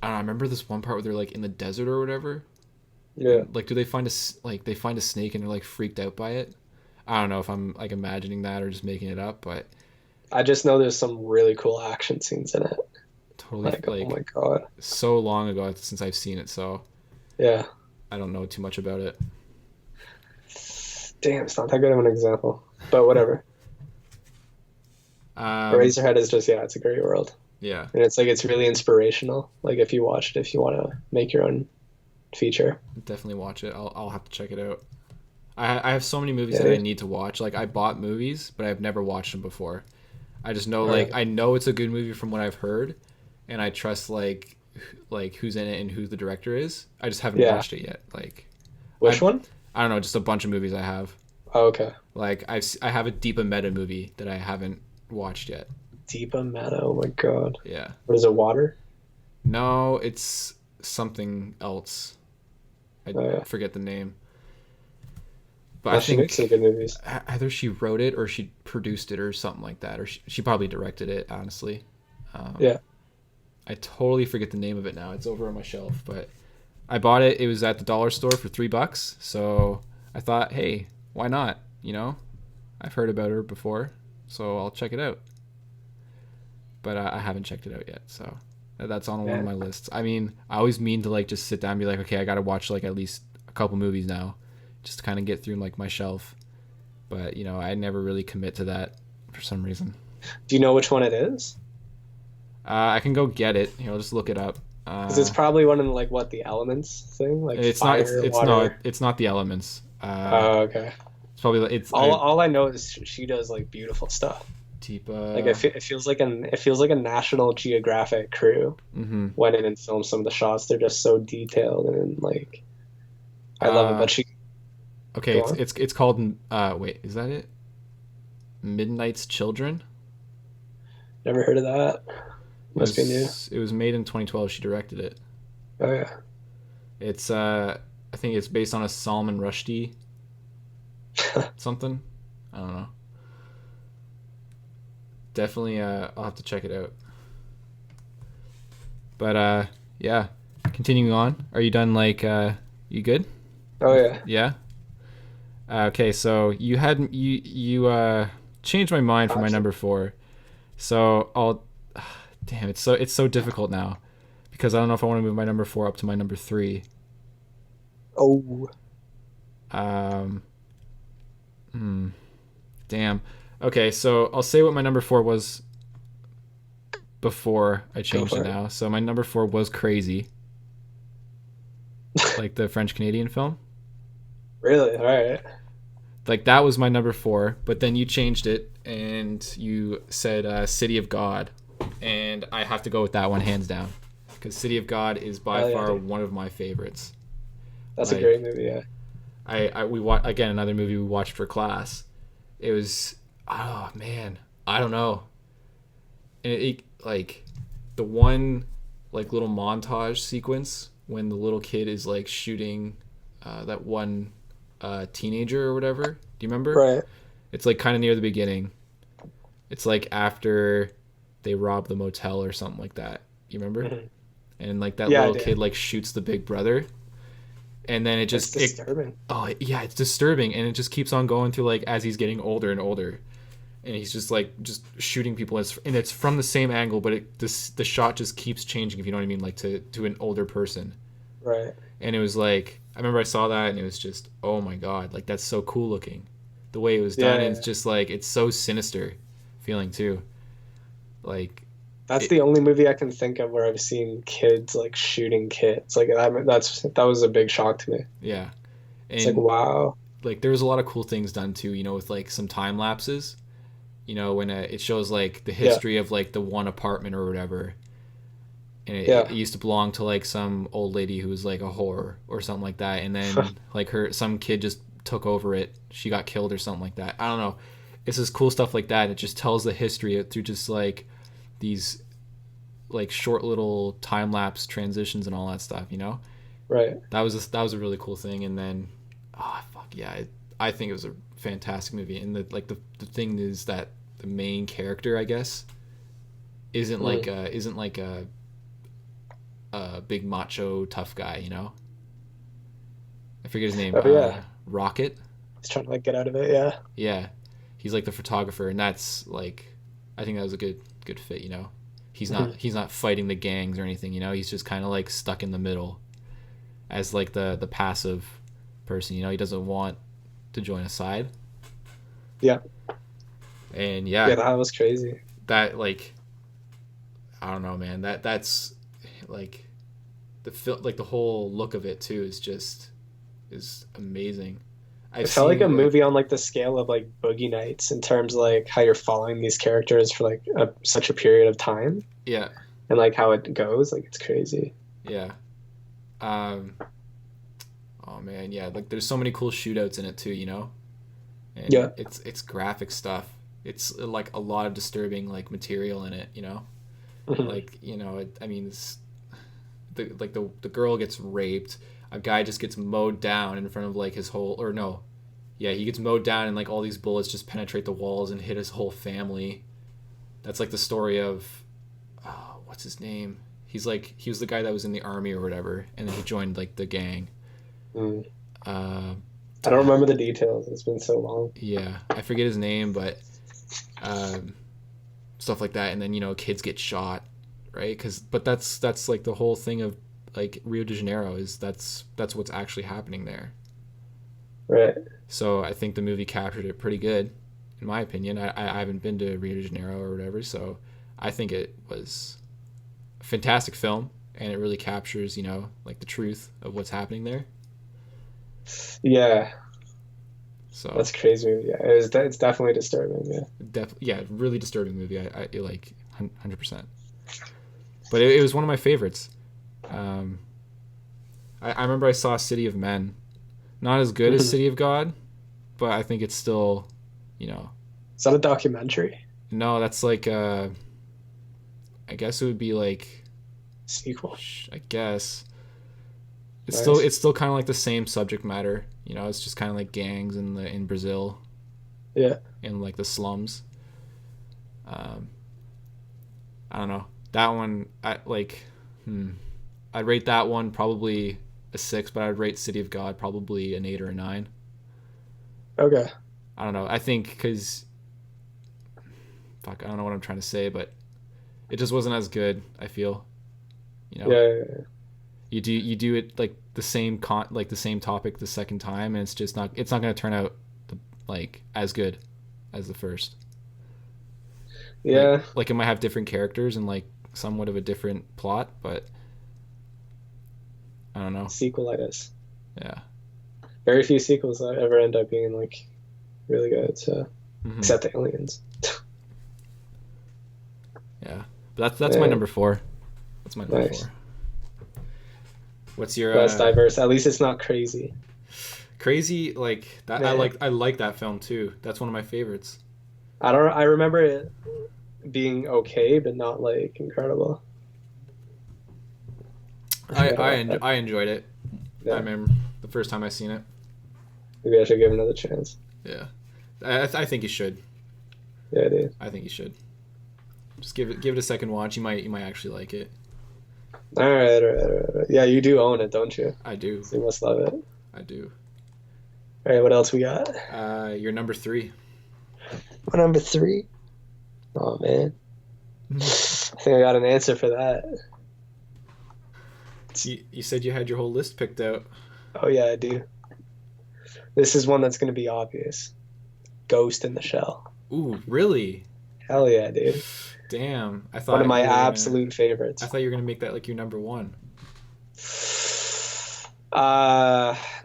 I don't know. I remember this one part where they're like in the desert or whatever. Yeah. Like, do they find a snake and they're like freaked out by it? I don't know if I'm like imagining that or just making it up, but I just know there's some really cool action scenes in it. Totally. Like oh my God. So long ago since I've seen it, so yeah. I don't know too much about it. Damn, it's not that good of an example, but whatever. Eraserhead is just it's a great world. Yeah. And it's like it's really inspirational. Like if you watch it, if you want to make your own feature. Definitely watch it. I'll have to check it out. I have so many movies that I need to watch. Like I bought movies, but I've never watched them before. I just know I know it's a good movie from what I've heard, and I trust like who's in it and who the director is. I just haven't watched it yet. Like which one? I don't know. Just a bunch of movies I have. Oh, okay. Like I have a Deepa Meta movie that I haven't watched yet. Deepa Meta. Oh my God. Yeah. What is it? Water? No, it's something else. I forget the name. But I No, she makes some think good movies. either she wrote it or she produced it or something like that, or she probably directed it. Honestly, Yeah. I totally forget the name of it now. It's over on my shelf, but I bought it. It was at the dollar store for $3, so I thought, hey, why not? You know, I've heard about her before, so I'll check it out. But I haven't checked it out yet, so that's on one of Yeah. my lists. I mean, I always mean to like just sit down and be like, okay, I gotta watch like at least a couple movies now, just to kind of get through like my shelf. But you know, I never really commit to that for some reason. Do you know which one it is? I can go get it. Here, I'll just look it up. Because it's probably one in like what, the elements thing, like It's not. fire, It's no. water. It's not the elements. Oh, okay. It's probably it's All I know is she does like beautiful stuff. Like Tipa. it feels like a National Geographic crew Mm-hmm. went in and filmed some of the shots. They're just so detailed and like I love it. Uh, But she okay, go on. it's called. Wait, is that it? Midnight's Children. Never heard of that. Must be new. It was made in 2012. She directed it. Oh yeah. It's I think it's based on a Salman Rushdie something. I don't know. Definitely I'll have to check it out. But yeah, continuing on. Are you done like you good? Oh yeah. Yeah. Okay, so you changed my mind for my number 4. So I'll damn, it's so difficult now because I don't know if I want to move my number 4 up to my number 3. Oh. Um Damn. Okay, so I'll say what my number 4 was before I changed it for it. now. So my number 4 was Crazy, like the French Canadian film. Really? All right. Like that was my number 4, but then you changed it and you said City of God, and I have to go with that one hands down because City of God is by Hell yeah, far dude. one of my favorites. That's Like, a great movie. Yeah. we watched again another movie we watched for class. It was oh man, I don't know, and it like the one like little montage sequence when the little kid is like shooting that one teenager or whatever. Do you remember? Right. It's like kind of near the beginning. It's like after they rob the motel or something like that. You remember? Mm-hmm. And like that Yeah, I little do. kid like shoots the big brother, and then it It's just disturbing. oh yeah, it's disturbing, and it just keeps on going through like as he's getting older and older, and he's just like just shooting people. And it's from the same angle, but the shot just keeps changing. If you know what I mean, like to an older person. Right. And it was like I remember I saw that and it was just oh my god, like that's so cool looking the way it was done. Yeah, And it's just like it's so sinister feeling too, like That's it, the only movie I can think of where I've seen kids like shooting kids. Like that was a big shock to me. yeah. It's like And wow. like there was a lot of cool things done too, you know, with like some time lapses, you know, when it shows like the Yeah. history of like the one apartment or whatever, and Yeah. it used to belong to like some old lady who was like a whore or something like that, and then like some kid just took over it, she got killed or something like that. I don't know, it's just cool stuff like that. It just tells the history through just like these like short little time lapse transitions and all that stuff, you know. Right. That was a really cool thing. And then oh fuck yeah, I think it was a fantastic movie. And the thing is that the main character, I guess, isn't like a big macho tough guy, you know. I forget his name. Oh yeah. Rocket. He's trying to like get out of it. Yeah. Yeah, he's like the photographer, and that's like I think that was a good fit, you know. He's not fighting the gangs or anything, you know. He's just kind of like stuck in the middle as like the passive person, you know. He doesn't want to join a side. Yeah. And Yeah, that was crazy. that like I don't know, man. That's like like the whole look of it too is amazing. It felt like a movie on like the scale of like Boogie Nights in terms of like how you're following these characters for like such a period of time Yeah, and like how it goes. Like it's crazy. yeah. Um. Oh man, yeah. Like there's so many cool shootouts in it too, you know. And Yeah. it's graphic stuff. It's like a lot of disturbing like material in it, you know. Mhm. Like you know, I mean, the girl gets raped. A guy just gets mowed down in front of like his whole or no, Yeah, he gets mowed down and like all these bullets just penetrate the walls and hit his whole family. That's like the story of what's his name? He was the guy that was in the army or whatever, and then he joined like the gang. Mm. Uh, I don't remember the details. It's been so long. yeah, I forget his name, but stuff like that. And then kids get shot, right? But that's like the whole thing of like Rio de Janeiro is that's what's actually happening there. Right. So I think the movie captured it pretty good, in my opinion. I haven't been to Rio de Janeiro or whatever, so I think it was a fantastic film, and it really captures, like the truth of what's happening there. Yeah. So that's crazy. Yeah, it's definitely disturbing. Yeah. Really disturbing movie. I like 100%. But it was one of my favorites. I remember I saw City of Men. Not as good as City of God, but I think it's still, Is that a documentary? No, that's like I guess it would be like sequel. I guess it's Nice. still kind of like the same subject matter. It's just kind of like gangs in Brazil. Yeah. In like the slums. I don't know. That one I'd rate that one probably a 6, but I'd rate City of God probably an 8 or a 9. Okay. I don't know. I think because I don't know what I'm trying to say, but it just wasn't as good. I feel, Yeah. You do it like the same the same topic the second time, and it's not going to turn out like as good as the first. Yeah. Like it might have different characters and like somewhat of a different plot, but I don't know. Sequelitis. Yeah. Very few sequels that ever end up being like really good. So except Aliens. Yeah, but that's my number 4. That's my number 4. What's your? That's diverse. At least it's not crazy. Crazy like that. Yeah. I like that film too. That's one of my favorites. I remember it being okay, but not like incredible. I enjoyed it. Yeah. I remember the first time I seen it. Maybe I should give it another chance. Yeah, I think you should. Yeah, dude. I think you should. Just give it a second watch. You might actually like it. All right. Yeah, you do own it, don't you? I do. So you must love it. I do. All right, what else we got? Your number 3. My number 3? Oh, man. I think I got an answer for that. You said you had your whole list picked out. Oh, yeah, I do. This is one that's going to be obvious. Ghost in the Shell. Ooh, really? Hell yeah, dude. Damn. I thought one of my absolute favorites. I thought you were going to make that like your number 1.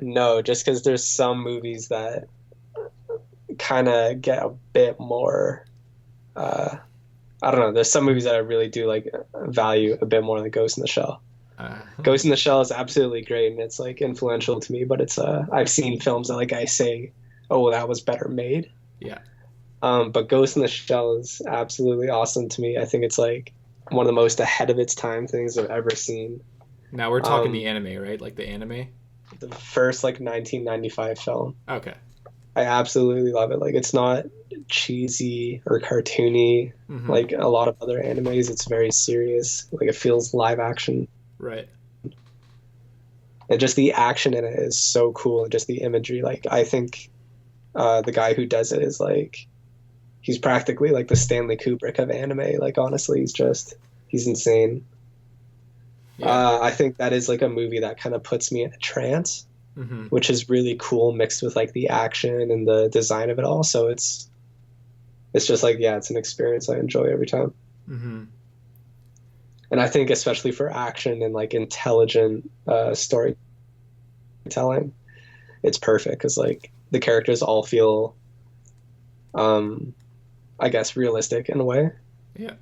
No, just because there's some movies that kind of get a bit more I don't know, there's some movies that I really do like value a bit more than Ghost in the Shell. Ghost in the Shell is absolutely great and it's like influential to me, but it's I've seen films that like I say, oh well, that was better made. Yeah. But Ghost in the Shell is absolutely awesome to me. I think it's like one of the most ahead of its time things I've ever seen. Now we're talking the anime, right? Like the anime? The first like 1995 film. Okay. I absolutely love it. Like it's not cheesy or cartoony like a lot of other animes. It's very serious. Like it feels live action. Right. And just the action in it is so cool. And just the imagery. Like I think the guy who does it is like he's practically like the Stanley Kubrick of anime. Like honestly, he's insane. Yeah. I think that is like a movie that kind of puts me in a trance, which is really cool mixed with like the action and the design of it all. So it's just like, yeah, it's an experience I enjoy every time. And I think especially for action and like intelligent storytelling, it's perfect because like the characters all feel, I guess, realistic in a way. Yeah.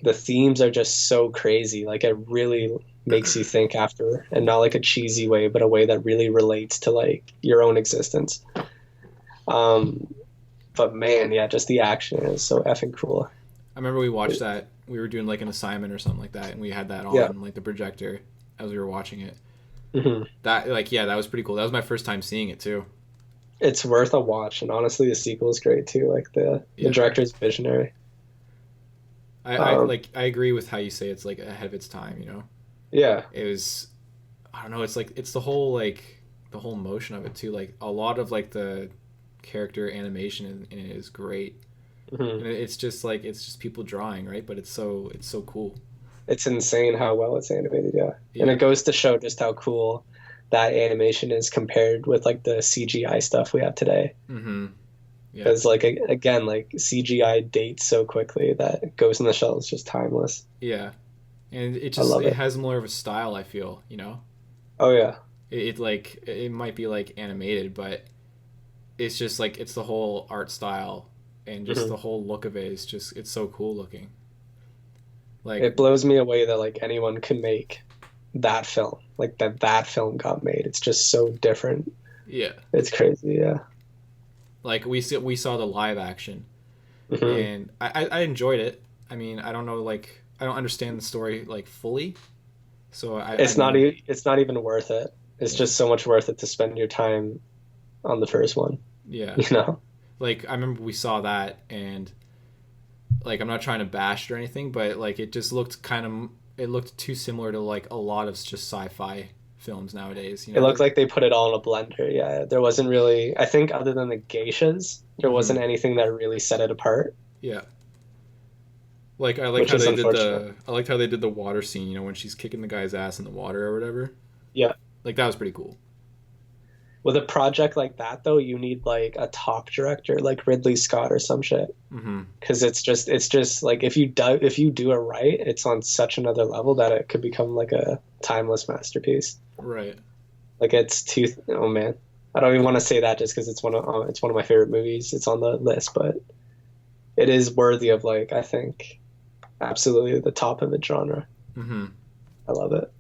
The themes are just so crazy. Like it really makes you think after, and not like a cheesy way, but a way that really relates to like your own existence. But man, yeah, just the action is so effing cool. I remember we watched that. We were doing like an assignment or something like that, and we had that on like the projector as we were watching it. That like that was pretty cool. That was my first time seeing it too. It's worth a watch, and honestly, the sequel is great too. Like the Yeah. director's visionary. I Um, like I agree with how you say it's like ahead of its time, you know. yeah. It was I don't know, it's like it's the whole like the whole motion of it too. Like a lot of like the character animation in it is great. Hmm. And it's just people drawing, right? But it's so cool. It's insane how well it's animated, yeah. And Yeah. it goes to show just how cool that animation is compared with like the CGI stuff we have today. Mhm. Yeah. Because like again, like CGI dates so quickly that Ghost in the Shell is just timeless. Yeah. And I love it it. has more of a style, I feel, you know. Oh yeah. It like it might be like animated, but it's just like it's the whole art style and just Hmm. the whole look of it is just it's so cool looking. Like It blows me away that like anyone could make that film, like that film got made. It's just so different. yeah. It's crazy, yeah. Like we saw the live action Hmm. and I enjoyed it. I mean, I don't know like I don't understand the story like fully. So I mean, It's not even worth it. It's yeah. just so much worth it to spend your time on the first one, Yeah. you know? Like I remember we saw that and like I'm not trying to bash it or anything, but like it just looked kind of it looked too similar to like a lot of just sci-fi films nowadays, you It know? looked like they put it all in a blender. Yeah, there wasn't really, I think, other than the geishas, there Mm-hmm. wasn't anything that really set it apart, Yeah. Like I like which how is they did unfortunate. the I liked how they did the water scene, you know, when she's kicking the guy's ass in the water or whatever. Yeah. Like that was pretty cool. With a project like that, though, you need like a top director, like Ridley Scott or some shit, Mm-hmm. because it's just like if you do it right, it's on such another level that it could become like a timeless masterpiece. Right. Like it's too, oh man, I don't even want to say that just because it's one of my favorite movies. It's on the list, but it is worthy of like I think absolutely the top of its genre. Mm-hmm. I love it.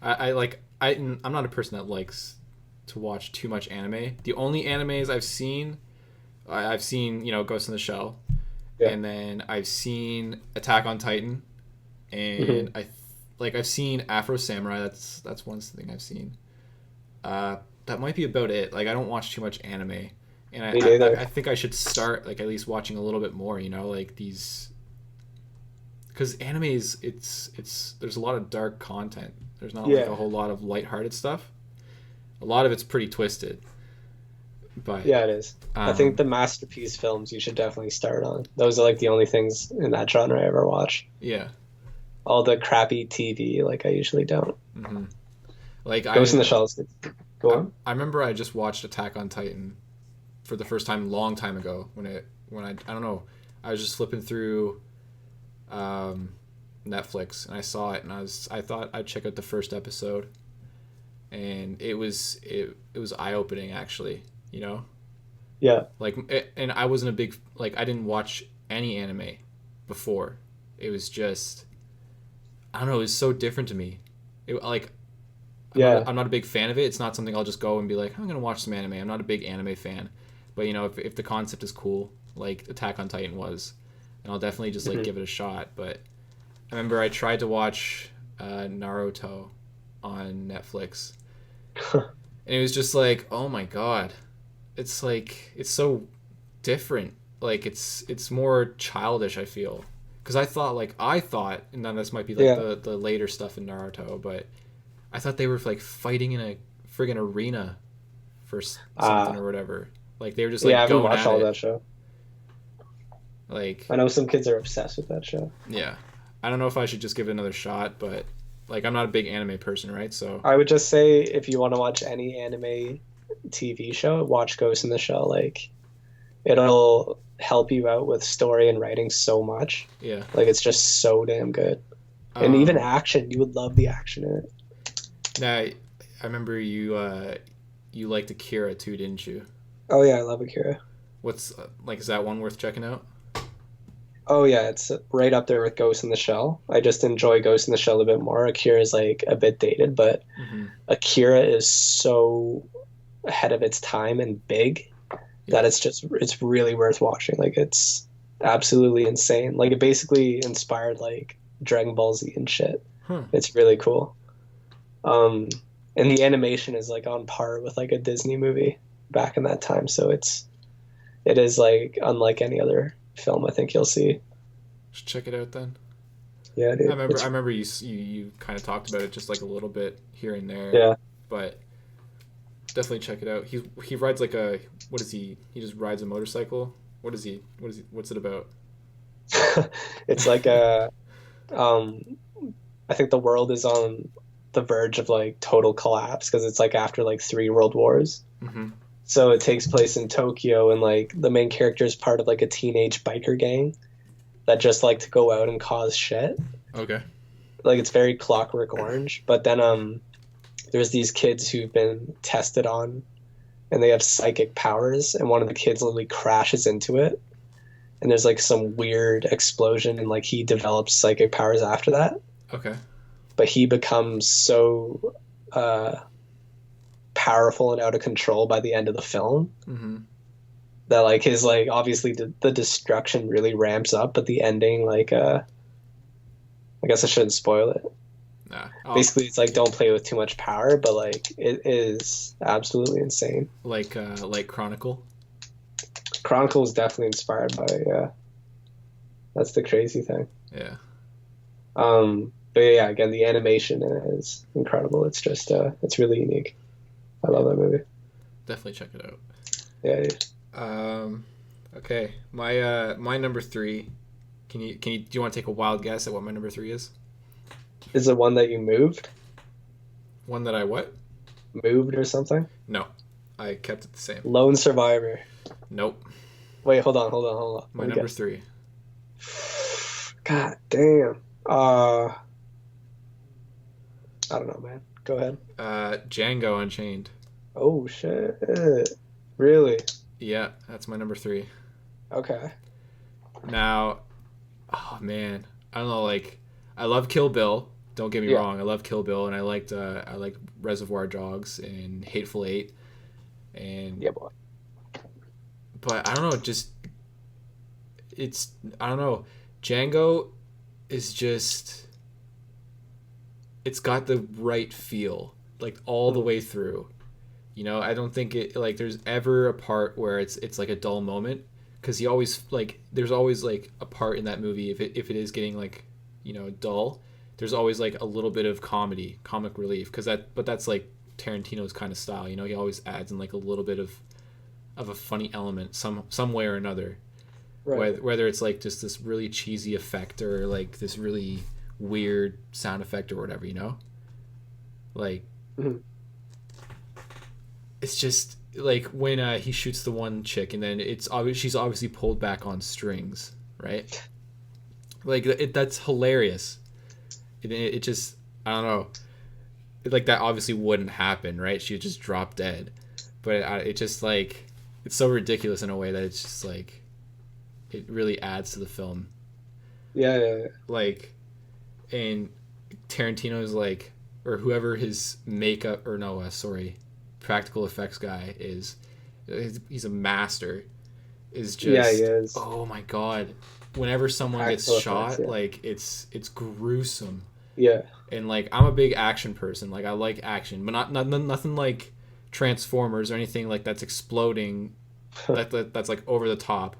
I like I'm not a person that likes to watch too much anime. The only animes I've seen, you know, Ghost in the Shell, Yeah. and then I've seen Attack on Titan, Hmm. and like I've seen Afro Samurai. That's one thing I've seen. Uh, that might be about it. Like I don't watch too much anime, and Me neither. I think I should start like at least watching a little bit more. You know, like these because animes it's there's a lot of dark content. There's not like a Yeah. whole lot of lighthearted stuff. A lot of it's pretty twisted, but Yeah, it is. I think the masterpiece films you should definitely start on. Those are like the only things in that genre I ever watch. yeah. All the crappy TV, like I usually don't. Hmm. Like Ghost in the Shell is good. Go on. I remember I just watched Attack on Titan for the first time a long time ago when I don't know I was just flipping through um, Netflix and I saw it and I thought I'd check out the first episode and it was eye opening actually, you know, Yeah. like and I wasn't a big like I didn't watch any anime before. It was just I don't know, it was so different to me. It like Yeah. I'm not a big fan of it. It's not something I'll just go and be like, I'm gonna watch some anime. I'm not a big anime fan, but you know, if the concept is cool, like Attack on Titan was, and I'll definitely just like Hmm. give it a shot. But I remember I tried to watch Naruto on Netflix, and it was just like, oh my god, it's like it's so different. Like it's more childish. I feel because I thought, and then this might be like Yeah. the later stuff in Naruto, but I thought they were like fighting in a friggin' arena for something Ah. or whatever. Like they were just Yeah, I like haven't going watched at all of it. that show. Like I know some kids are obsessed with that show. yeah, I don't know if I should just give it another shot, but like I'm not a big anime person, right? So I would just say if you want to watch any anime TV show, watch Ghost in the Shell. Like it'll help you out with story and writing so much. yeah. Like it's just so damn good. And even Um, action, you would love the action in it. now I remember you liked Akira too, didn't you? Oh yeah, I love Akira. What's like is that one worth checking out? Oh yeah, it's right up there with Ghost in the Shell. I just enjoy Ghost in the Shell a bit more. Akira is like a bit dated, but Mm-hmm. Akira is so ahead of its time and big Yeah. that it's really worth watching. Like it's absolutely insane. Like it basically inspired like Dragon Ball Z and shit. Huh. It's really cool. Um, and the animation is like on par with like a Disney movie. back in that time. So it is like unlike any other film I think you'll see. Just check it out then. Yeah, dude. I remember you kind of talked about it just like a little bit here and there. Yeah. But definitely check it out. He rides like a, what is he? He just rides a motorcycle. What's it about? It's like I think the world is on the verge of like total collapse because it's like after like 3 world wars. Mm-hmm. So it takes place in Tokyo, and like the main character is part of like a teenage biker gang that just like to go out and cause shit. Okay. Like it's very Clockwork Orange. But then there's these kids who've been tested on, and they have psychic powers, and one of the kids literally crashes into it, and there's like some weird explosion, and like he develops psychic powers after that. Okay. But he becomes so powerful and out of control by the end of the film Mm-hmm. that like his like obviously the destruction really ramps up, but the ending like I guess I shouldn't spoil it. Nah. Basically it's like don't play with too much power, but like it is absolutely insane. Like Chronicle. Chronicle is definitely inspired by that's the crazy thing. Yeah. But yeah, again, the animation is incredible. It's just it's really unique. I love that movie. Definitely check it out. Yeah. Okay. My number 3. Do you want to take a wild guess at what my number 3 is? Is it one that you moved? One that I what? Moved or something? No. I kept it the same. Lone Survivor. Nope. Wait, hold on. My number 3. God damn. I don't know, man. Go ahead. Django Unchained. Oh shit. Really? Yeah, that's my number 3. Okay. Now, oh man, I don't know. Like, I love Kill Bill. Don't get me wrong. I love Kill Bill, and I liked Reservoir Dogs and Hateful Eight, and yeah, boy. But I don't know. I don't know. Django is just. It's got the right feel, like all the way through. You know, I don't think it like there's ever a part where it's like a dull moment, because he always like there's always like a part in that movie if it is getting like, you know, dull, there's always like a little bit of comic relief, but that's like Tarantino's kind of style. You know, he always adds in like a little bit of a funny element some way or another, right. Whether it's like just this really cheesy effect or like this really weird sound effect or whatever, you know, like. Mm-hmm. It's just like when he shoots the one chick and then she's obviously pulled back on strings, right? Like that's hilarious. It just, I don't know, like that obviously wouldn't happen, right? She'd just drop dead, but it just like it's so ridiculous in a way that it's just like it really adds to the film. Yeah. Like, and Tarantino's like, or whoever his makeup or no, practical effects guy is, he's a master. Is just he is. Oh my god! Whenever someone practical gets shot, effects, yeah. like it's gruesome. Yeah. And like I'm a big action person. Like I like action, but not nothing like Transformers or anything like that's exploding. That's like over the top.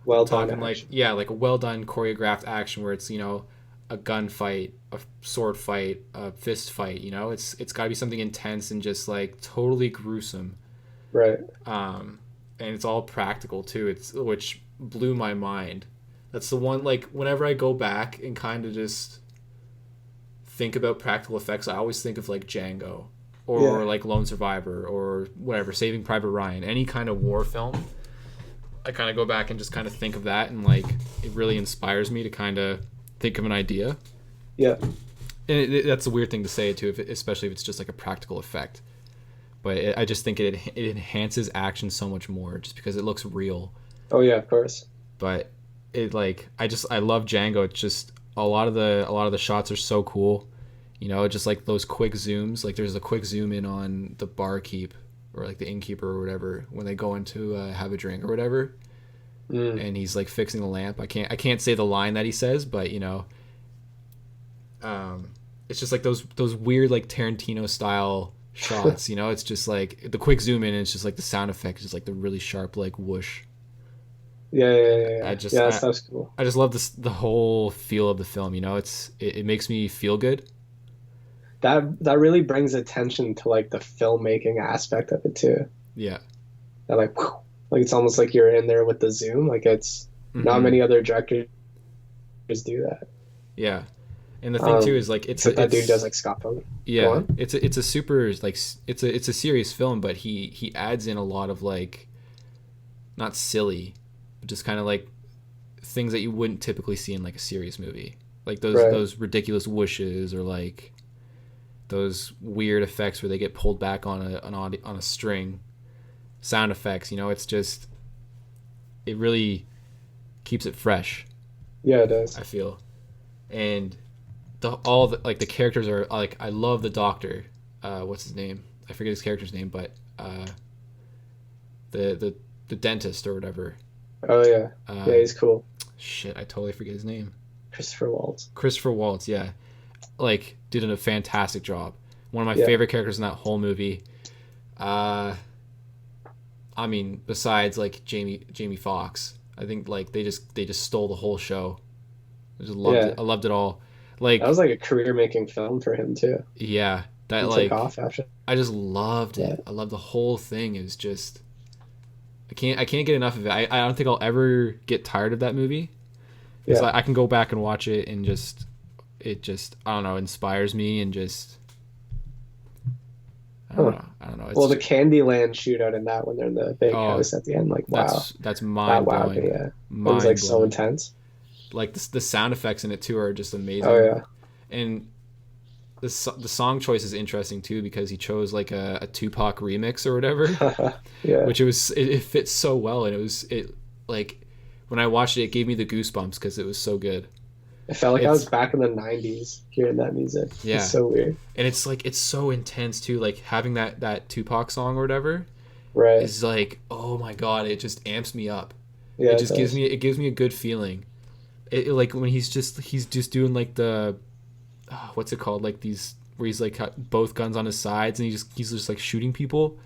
Well I'm talking done. Like like a well done choreographed action where it's, you know, a gunfight, a sword fight, a fist fight. You know, it's got to be something intense and just like totally gruesome. Right. And it's all practical too. Which blew my mind. That's the one, like whenever I go back and kind of just think about practical effects, I always think of like Django or like Lone Survivor or whatever, Saving Private Ryan, any kind of war film. I kind of go back and just kind of think of that, and like it really inspires me to kind of think of an idea. Yeah. And that's a weird thing to say too, especially if it's just like a practical effect. But I just think it enhances action so much more just because it looks real. Oh yeah, of course. But it like I love Django. It's just a lot of the shots are so cool. You know, just like those quick zooms. Like there's a quick zoom in on the barkeep or like the innkeeper or whatever when they go in to have a drink or whatever. And he's like fixing the lamp. I can't say the line that he says, but you know, it's just like those weird like Tarantino style shots. It's just like the quick zoom in, and it's just like the sound effect is just like the really sharp like whoosh. Yeah. I just Yeah, that I, stuff's cool. I just love the whole feel of the film. It makes me feel good. That really brings attention to like the filmmaking aspect of it too. Yeah. That like, whew, like it's almost like you're in there with the zoom. Like it's not Hmm. many other directors do that. Yeah. And the thing too is like Except that dude does like Scott Pilgrim. Go yeah, on. it's a super like it's a serious film, but he adds in a lot of like not silly, but just kind of like things that you wouldn't typically see in like a serious movie, like Right. those ridiculous whooshes or like those weird effects where they get pulled back on a string, sound effects. It's just it really keeps it fresh. Yeah, it does. I feel, and all the like the characters are like I love the doctor. What's his name? I forget his character's name, but the dentist or whatever. Oh yeah. Uh, Yeah, he's cool. Shit, I totally forget his name. Christopher Waltz. Christopher Waltz, yeah, like did a fantastic job. One of my Yeah. favorite characters in that whole movie. I mean, besides like Jamie Foxx, I think like they just stole the whole show. I just loved Yeah. it. I loved it all. Like That was like a career making film for him too. yeah, that He took like off after I just loved that. it. I love the whole thing. It was just I can't get enough of it. I don't think I'll ever get tired of that movie. Because Yeah. I can go back and watch it and it just I don't know, inspires me and just I don't Huh. know. I don't know. Well, the Candyland shootout in that when they're in the big Oh, house at the end, like wow, that's that mind wowed me. blowing. Yeah, it was like Mind so blowing. intense. Like the sound effects in it too are just Oh amazing. yeah, And the song choice is interesting too because he chose like a Tupac remix or whatever, yeah. which it fits so well and it like when I watched it, it gave me the goosebumps because it was so good. I felt like I It's was back in the '90s hearing that music. yeah, It's so weird. and it's like it's so intense too. Like having that Tupac song or whatever Right. is like oh my god, it just amps me up. Yeah, It it just gives does. me a good feeling. Like when he's just doing like the what's it called like these where he's like got both guns on his sides and he's just like shooting people.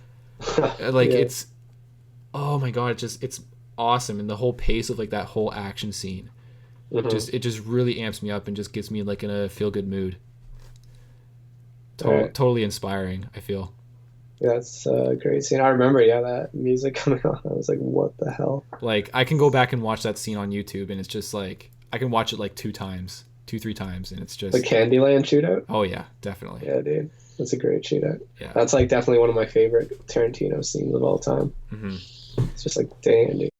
Like Yeah. it's oh my god, it's awesome and the whole pace of like that whole action scene Mhm. it just really amps me up and just gets me like in a feel good mood. Right. Totally inspiring. I feel Yeah, that's a great scene. I remember, yeah, that music coming on. I was like, what the hell? like I can go back and watch that scene on YouTube and it's just like I can watch it like 2 3 times and it's The just Candyland shootout? oh yeah, definitely. Yeah, dude. That's a great shootout. Yeah. That's like definitely one of my favorite Tarantino scenes of all time. Hmm. It's just like, damn, dude.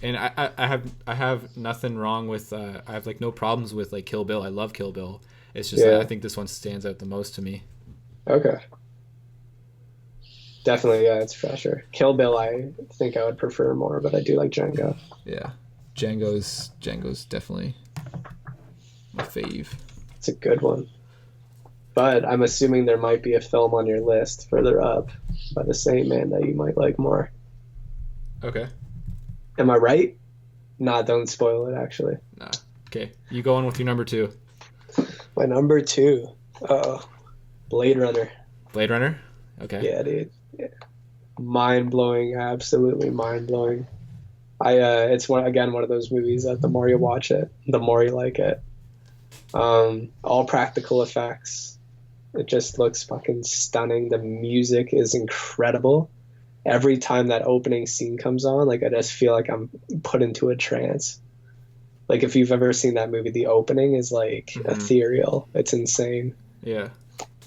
And I have nothing wrong with I have like no problems with like Kill Bill. I love Kill Bill. It's just that Yeah. I think this one stands out the most to me. Okay. Definitely, yeah, it's fresher. Kill Bill, I think I would prefer more, but I do like Django. Yeah. Django's definitely my fave. It's a good one. But I'm assuming there might be a film on your list further up by the same man that you might like more. Okay. Am I right? Nah, don't spoil it, actually. Nah. Okay. You go on with your number 2. My number 2. Blade Runner. Blade Runner? Okay. Yeah, dude. Yeah. Mind blowing, absolutely mind blowing. It's one of those movies that the more you watch it, the more you like it. All practical effects. It just looks fucking stunning. The music is incredible. Every time that opening scene comes on, like I just feel like I'm put into a trance. Like if you've ever seen that movie, the opening is like ethereal. It's insane. Yeah.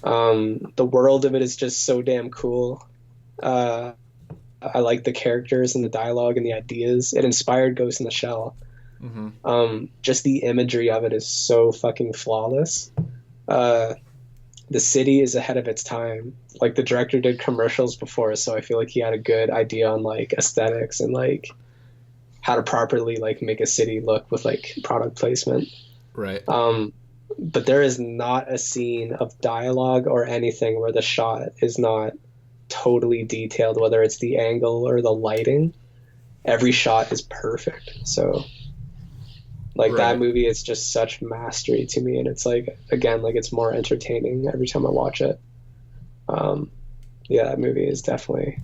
The world of it is just so damn cool. I like the characters and the dialogue and the ideas. It inspired Ghost in the Shell. Just the imagery of it is so fucking flawless. The city is ahead of its time. Like the director did commercials before, so I feel like he had a good idea on like aesthetics and like how to properly like make a city look with like product placement. Right. But there is not a scene of dialogue or anything where the shot is not totally detailed, whether it's the angle or the lighting. Every shot is perfect. So like that Right. movie is just such mastery to me, and it's like again like it's more entertaining every time I watch it. Yeah, that movie is definitely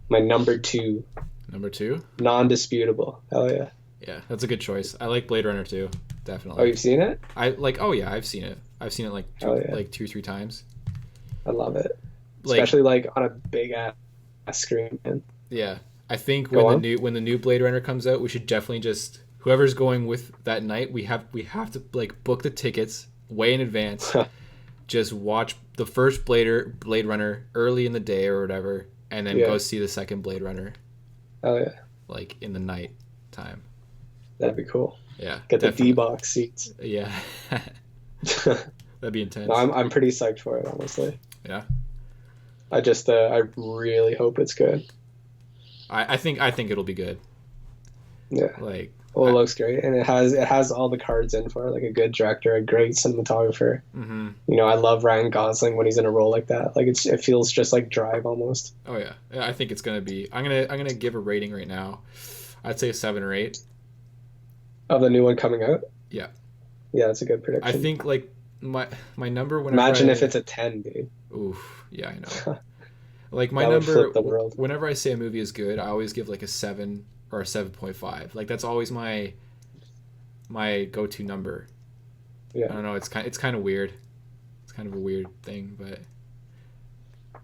my number two, Number two. non-disputable. Hell yeah. Yeah, that's a good choice. I like Blade Runner too. Oh, Definitely. you've seen it? I like. Oh yeah, I've seen it. I've seen it Hell yeah. like two, three times. I love it. Like, Especially like on a big ass screen, man. yeah, I think Go on. when the new Blade Runner comes out, we should definitely just whoever's going with that night, we have to like book the tickets way in advance. Just watch the first Blade Runner early in the day or whatever, and then Yeah. go see the second Blade Runner Hell yeah. like in the night time. That'd be cool. Yeah, Get the definitely. D-box seats. Yeah, No, that'd be intense. I'm pretty psyched for it, honestly. Yeah, I really hope it's good. I think it'll be good. Yeah. Like, Well, it looks great, and it has all the cards in for it, like a good director, a great cinematographer. mm-hmm. You know, I love Ryan Gosling when he's in a role like that. Like it feels just like Drive almost. Oh yeah. Yeah, I think it's gonna be. I'm gonna give a rating right now. I'd say a 7 or 8. Of the new one coming out. Yeah. Yeah, that's a good I prediction. think like my number whenever Imagine if it's a 10, dude. Oof. Yeah, I know. Like my That would number flip the world. whenever I say a movie is good, I always give like a 7 or a 7.5. Like that's always my go-to number. I Yeah. don't know. It's kind of weird. It's kind of a weird thing, but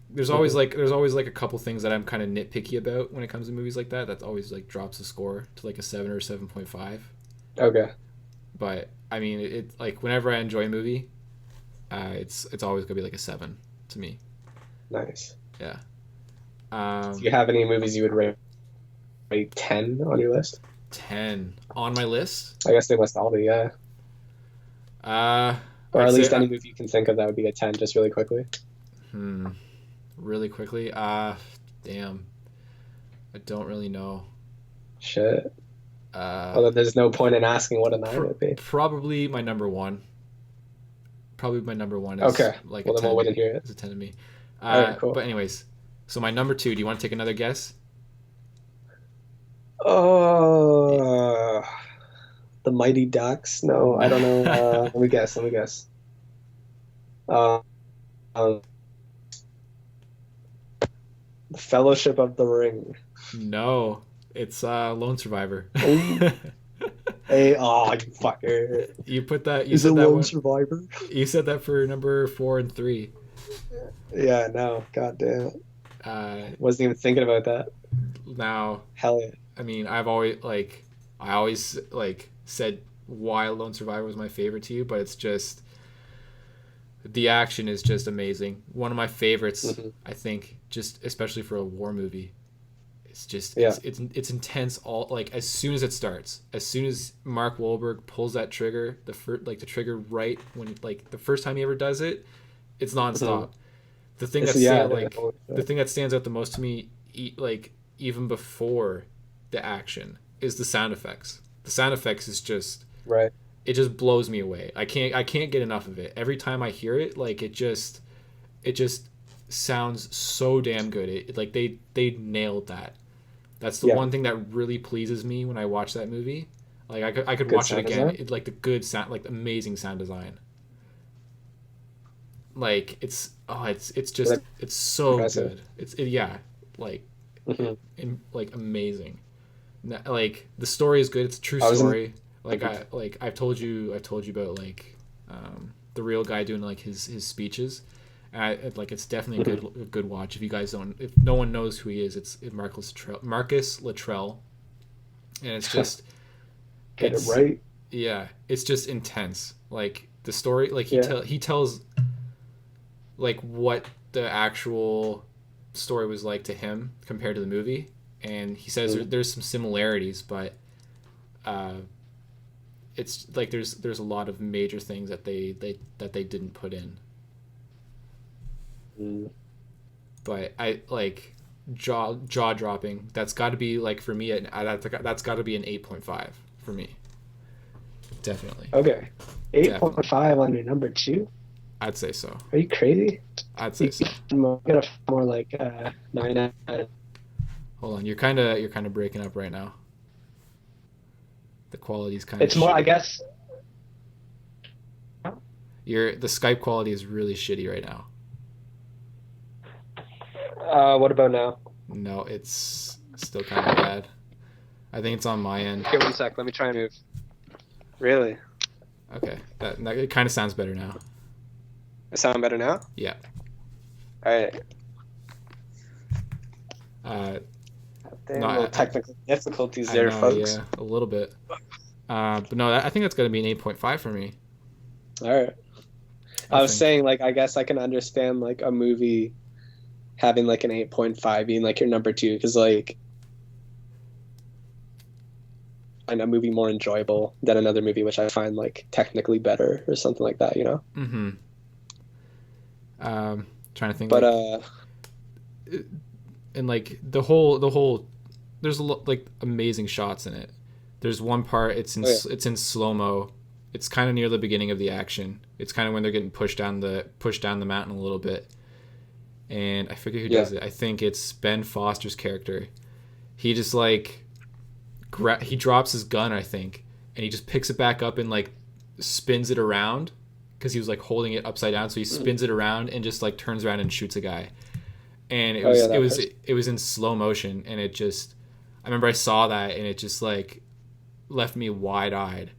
there's always like a couple things that I'm kind of nitpicky about when it comes to movies like that. That always like drops the score to like a 7 or 7.5. Okay. But I mean, it like whenever I enjoy a movie, it's always gonna be like a 7 to me. Nice. Yeah. Do you have any movies you would rate 10 on your list? 10 on my list. I guess they must all be, yeah. Or I'd at say least any movie you can think of that would be a 10, just really quickly. really quickly. Damn. I don't really know. Shit. Uh, Although there's no point in asking what a 9 would be. probably my number one. Probably my number one is Okay. like Well, a then 10 we'll wait to and me. hear it. It's a 10 to me. Alright, cool. But anyways, so my number two. Do you want to take another guess? Oh, the Mighty Ducks? No, I don't know. Let me guess. Uh, um, the Fellowship of the Ring. No, it's Lone Survivor. Ooh. Hey, oh, you fucker. You put that. You Is it said that Lone one. Survivor? You said that for number 4 and 3. Yeah, no, goddamn. Uh, Wasn't even thinking about that. now, Hell yeah. I mean, I always like said why Lone Survivor was my favorite to you, but it's just the action is just amazing. One of my favorites, I think, just especially for a war movie. It's just Yeah. it's intense all like as soon as it starts. As soon as Mark Wahlberg pulls that trigger, the trigger right when like the first time he ever does it, it's nonstop. The thing It's- that's yeah, like definitely. the thing that stands out the most to me, like even before the action, is the sound effects. The sound effects is just Right. it just blows me away. I can't get enough of it. Every time I hear it, like it just sounds so damn good. Like they nailed that. That's the Yeah. one thing that really pleases me when I watch that movie. Like I could Good watch it sound again. design? Like the good sound, like amazing sound design. Like it's just Like, it's so impressive. good. Yeah, like Mhm. like amazing. Like the story is good. It's a true I was in- story. I've told you about like the real guy doing like his speeches. Like it's definitely a good watch. If you guys don't, if no one knows who he is, it's Marcus Luttrell, and it's just Get it's it right. yeah, it's just intense. Like the story, like Yeah. he tells like what the actual story was like to him compared to the movie, and he says there's some similarities, but it's like there's a lot of major things that they didn't put in. But I like jaw dropping. That's got to be like for me. That's got to be an 8.5 for me. Definitely, Okay. 8.5 on your number 2? I'd say so. Are you crazy? I'd say so. Get a more like 9 out of Hold on, you're kind of breaking up right now. The quality's kind of. It's more, I guess. The Skype quality is really shitty right now. What about now? No, it's still kind of bad. I think it's on my end. Okay, 1 sec. Let me try and move. Really? Okay, that it kind of sounds better now. It sound better now? Yeah. All right. Uh, Damn, no, little technical difficulties I there, know, folks. yeah, a little bit. But no, I think that's gonna be an 8.5 for me. All right. I I was think. saying, like, I guess I can understand like a movie having like an 8.5 being like your number two, because like I find a movie more enjoyable than another movie which I find like technically better or something like that, you know? Mm-hmm. Trying to think But like, and like the whole there's like amazing shots in it. There's one part oh yeah. it's in slow mo. It's kind of near the beginning of the action. It's kind of when they're getting pushed down the mountain a little bit. And I forget who Yeah. does it. I think it's Ben Foster's character. He just like he drops his gun, I think, and he just picks it back up and like spins it around because he was like holding it upside down. So he spins it around and just like turns around and shoots a guy. And Oh yeah, that person. it was in slow motion, and it just I remember I saw that and it just like left me wide eyed.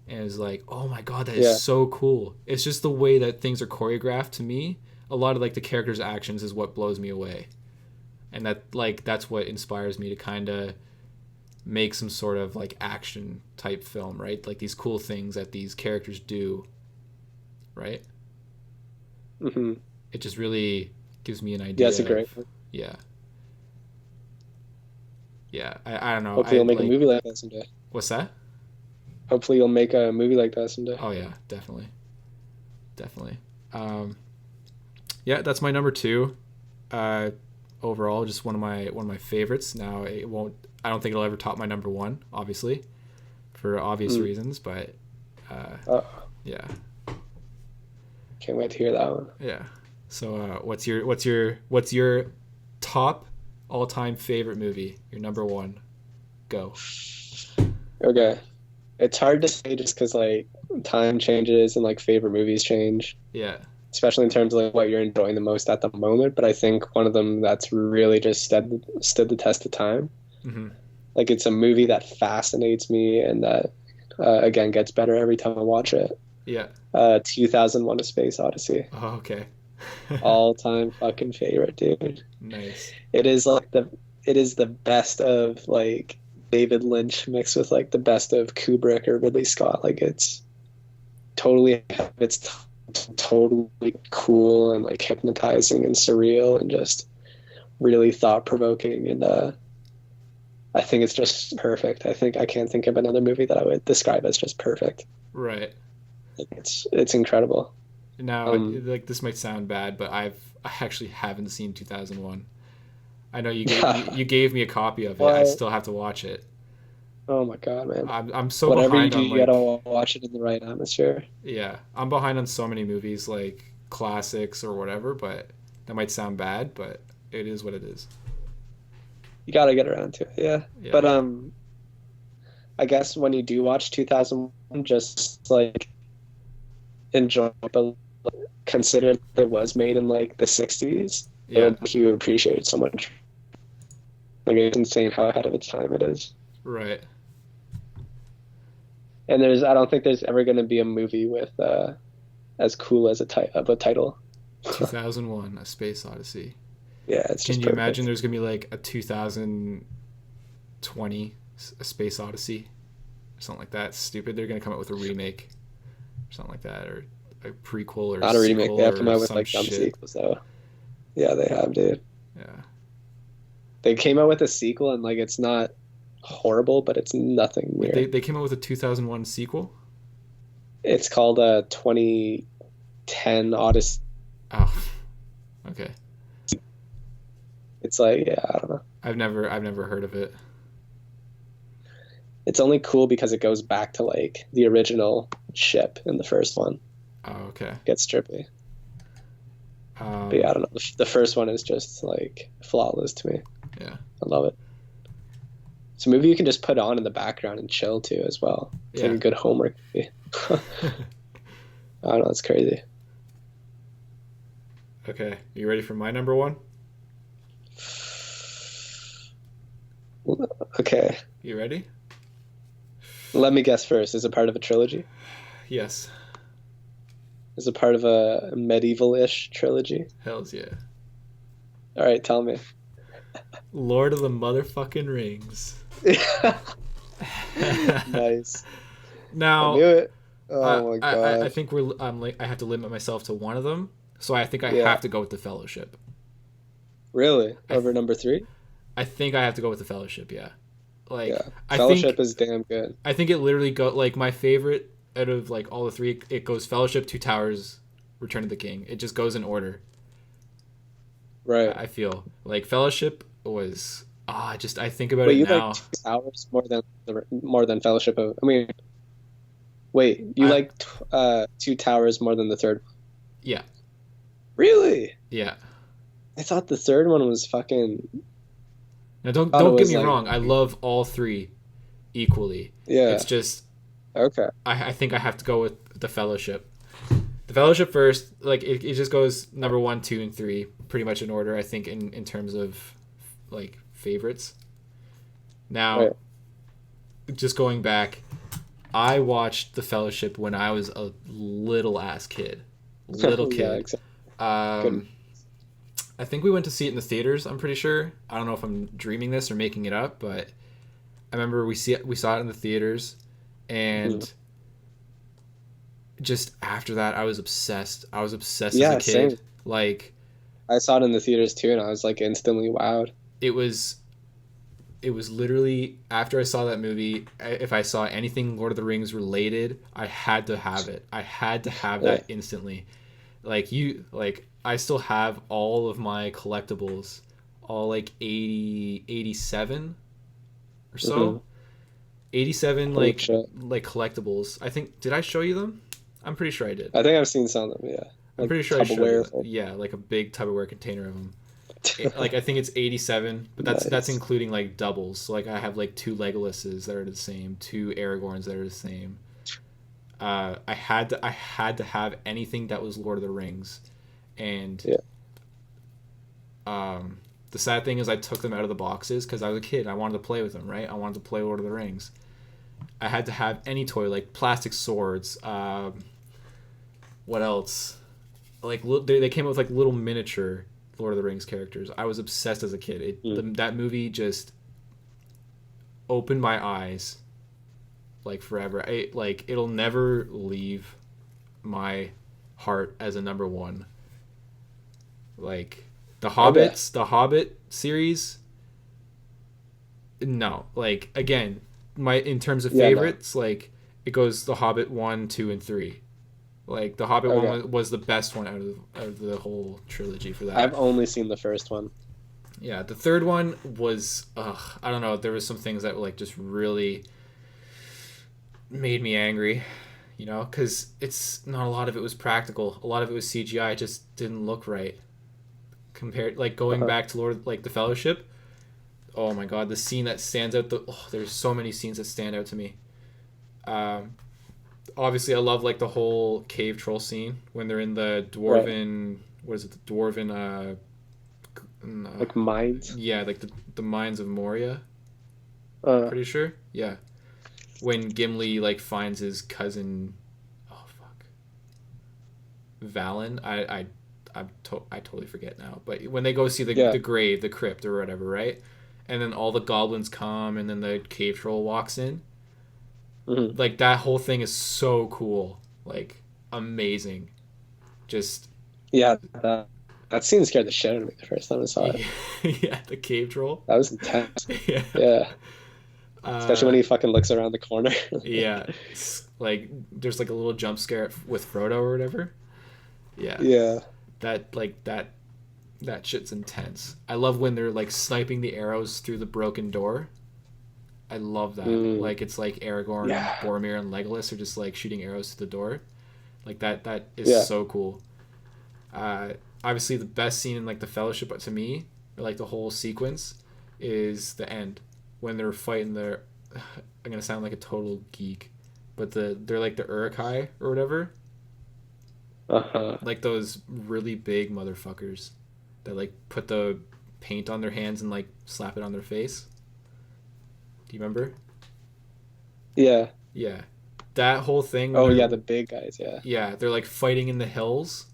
And it was like, oh my god, that is Yeah. so cool. It's just the way that things are choreographed to me. A lot of like the characters' actions is what blows me away, and that's what inspires me to kind of make some sort of like action type film, right? Like these cool things that these characters do, right? Hmm. It just really gives me an Yeah, it's a idea of great one. yeah, yeah. I don't know. Hopefully I you'll make a like movie like that someday. what's that? Hopefully you'll make a movie like that someday. Oh yeah, definitely, definitely. Um, yeah, that's my number two. Uh, Overall, just one of my favorites. Now it won't. I don't think it'll ever top my number one, obviously, for obvious Mm. reasons. But Uh, yeah, can't wait to hear that one. yeah. So what's your top all time favorite movie? Your number one. Go. Okay. It's hard to say just because like time changes and like favorite movies change, Yeah. especially in terms of like what you're enjoying the most at the moment. But I think one of them that's really just stood the test of time. Hmm. Like it's a movie that fascinates me and that again gets better every time I watch it. Yeah. 2001: A Space Odyssey, Oh, okay. all time fucking favorite, dude. Nice. It is like it is the best of like David Lynch mixed with like the best of Kubrick or Ridley Scott. Like it's totally cool and like hypnotizing and surreal and just really thought provoking and I think it's just perfect. I think I can't think of another movie that I would describe as just perfect. Right. Like, it's incredible. Now, Um, like this might sound bad, but I actually haven't seen 2001. I know you gave me a copy of it. I what? still have to watch it. Oh my god, man! I'm so Whatever you behind do, on you gotta like watch it in the right atmosphere. yeah, I'm behind on so many movies like classics or whatever, but that might sound bad, but it is what it is. You gotta get around to it, yeah. Yeah. But I guess when you do watch 2001, just like enjoy, but consider it was made in like the 60s. Yeah. It'll make you appreciate it so much. Like it's insane how ahead of its time it is. Right. And I don't think there's ever going to be a movie with as cool as of a title. 2001: A Space Odyssey. Yeah, it's Can just you perfect. imagine there's going to be like a 2020 A Space Odyssey or something like that? Stupid. They're going to come out with a remake or something like that, or a prequel or Not a remake. sequel They have come or out with some like dumb shit. sequels though. Yeah, they have, dude. Yeah. They came out with a sequel and like it's not horrible, but it's nothing Wait, near. they came out with a 2001 sequel? It's called 2010 Odyssey. Oh, okay. It's like, yeah, I don't know. I've never heard of it. It's only cool because it goes back to like the original ship in the first one. Oh, okay. Gets trippy. But yeah, I don't know. The first one is just like flawless to me. Yeah. I love it. It's a movie you can just put on in the background and chill to as well. It's like Yeah. a good homework movie. I don't know. It's crazy. Okay. You ready for my number one? Okay. You ready? Let me guess first. Is it part of a trilogy? Yes. Is it part of a medieval-ish trilogy? Hells yeah. All right, tell me. Lord of the motherfucking Rings. Nice. I Now, knew it. I, Oh my I God. think I'm like I have to limit myself to one of them, so I think I Yeah. have to go with the Fellowship. Really? I Over number three? I think I have to go with the Fellowship. Yeah, like Yeah. I Fellowship think is damn good. I think it literally go like my favorite out of like all the three. It goes Fellowship, Two Towers, Return of the King. It just goes in order. Right. I feel like Fellowship was just I think about Wait, it you like now. Two Towers more than Fellowship of, I mean, wait, you I like Two Towers more than the third one? Yeah, Really? yeah. I thought the third one was fucking, Now don't thought it don't get was me like, wrong. I love all three equally. yeah. It's just Okay. I think I have to go with the Fellowship. The Fellowship first, like it just goes number one, two, and three, pretty much in order. I think in terms of like favorites. Now, Right. just going back, I watched the Fellowship when I was a little ass kid, little Yeah, kid. exactly. Good. Um, I think we went to see it in the theaters. I'm pretty sure. I don't know if I'm dreaming this or making it up, but I remember we saw it in the theaters, Mhm. and just after that, I was obsessed. I was obsessed as a Yeah, same. kid. Like I saw it in the theaters too, and I was like instantly wowed. it was it was literally after I saw that movie, if I saw anything Lord of the Rings related, I had to have it. I had to have Yeah. that instantly. Like I still have all of my collectibles, all like 87 or Hmm. so. 87 Holy shit. like collectibles. I think did I show you them? I'm pretty sure I did. I think I've seen some of them, yeah. I'm Like pretty sure I showed you Tupperware that. full. Yeah, like a big Tupperware container of them. Like I think it's 87, but that's Nice. including like doubles. So like I have like two Legolases that are the same, two Aragorns that are the same. I had to have anything that was Lord of the Rings, and Yeah. the sad thing is I took them out of the boxes because I was a kid. I wanted to play with them, right? I wanted to play Lord of the Rings. I had to have any toy like plastic swords. What else? Like they came up with like little miniature Lord of the Rings characters. I was obsessed as a kid. Mm. That movie just opened my eyes like forever. It'll never leave my heart as a number one. Like Okay. The Hobbit series. No, like again, my in terms of Yeah, no. favorites, like it goes The Hobbit 1, 2, and 3. Like The Hobbit one Okay. was the best one out of the whole trilogy for I've that. only seen the first one. Yeah, the third one was I don't know, there was some things that like just really made me angry, you know, cuz it's not a lot of it was practical. A lot of it was CGI. It just didn't look right. Compared like going Uh-huh. back to Lord like the Fellowship. Oh my god, the scene that stands out there's so many scenes that stand out to me. Um Obviously I love like the whole cave troll scene when they're in the Right. dwarven what is it, the dwarven Like mines. yeah, like the mines of Moria. Uh, Pretty sure. Yeah, when Gimli like finds his cousin. Oh fuck, Valen. I totally forget now. But when they go see yeah. the grave, the crypt or whatever, right? And then all the goblins come, and then the cave troll walks in. Hmm. Like that whole thing is so cool. Like amazing. Just Yeah, that scene scared the shit out of me the first time I saw it. yeah, the cave troll. That was intense. Yeah. Yeah. Especially Uh, when he fucking looks around the corner. yeah. Like there's like a little jump scare with Frodo or whatever. Yeah. Yeah. That shit's intense. I love when they're like sniping the arrows through the broken door. I love that. Mm. Like it's like Aragorn, Yeah. Boromir, and Legolas are just like shooting arrows through the door. Like that is Yeah. so cool. Uh, Obviously the best scene in like the Fellowship to me, or like the whole sequence, is the end when they're fighting the. I'm gonna sound like a total geek, but they're like the Urukai or whatever, Uh-huh. like those really big motherfuckers that like put the paint on their hands and like slap it on their face. You remember? Yeah. Yeah, that whole thing when Oh they're yeah, the big guys. Yeah. yeah they're like fighting in the hills.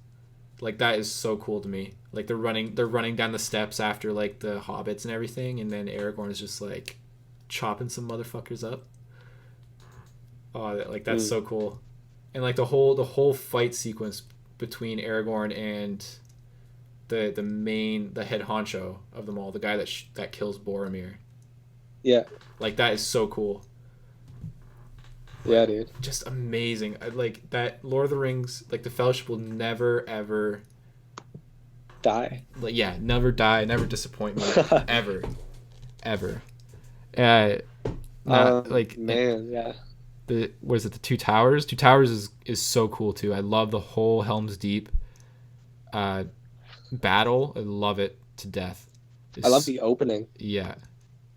Like that is so cool to me. Like they're running down the steps after like the hobbits and everything, and then Aragorn is just like chopping some motherfuckers up. Oh, like that's Mm. so cool. And like the whole fight sequence between Aragorn and the head honcho of them all, the guy that kills Boromir. Yeah. Like that is so cool. Yeah, Like dude. just amazing. Like that Lord of the Rings, like the Fellowship will never ever Die. like yeah, never die, never disappoint me ever. Ever. Uh not like Man, yeah. the was it the Two Towers? Two Towers is so cool too. I love the whole Helm's Deep uh battle. I love it to death. I love It's the opening yeah.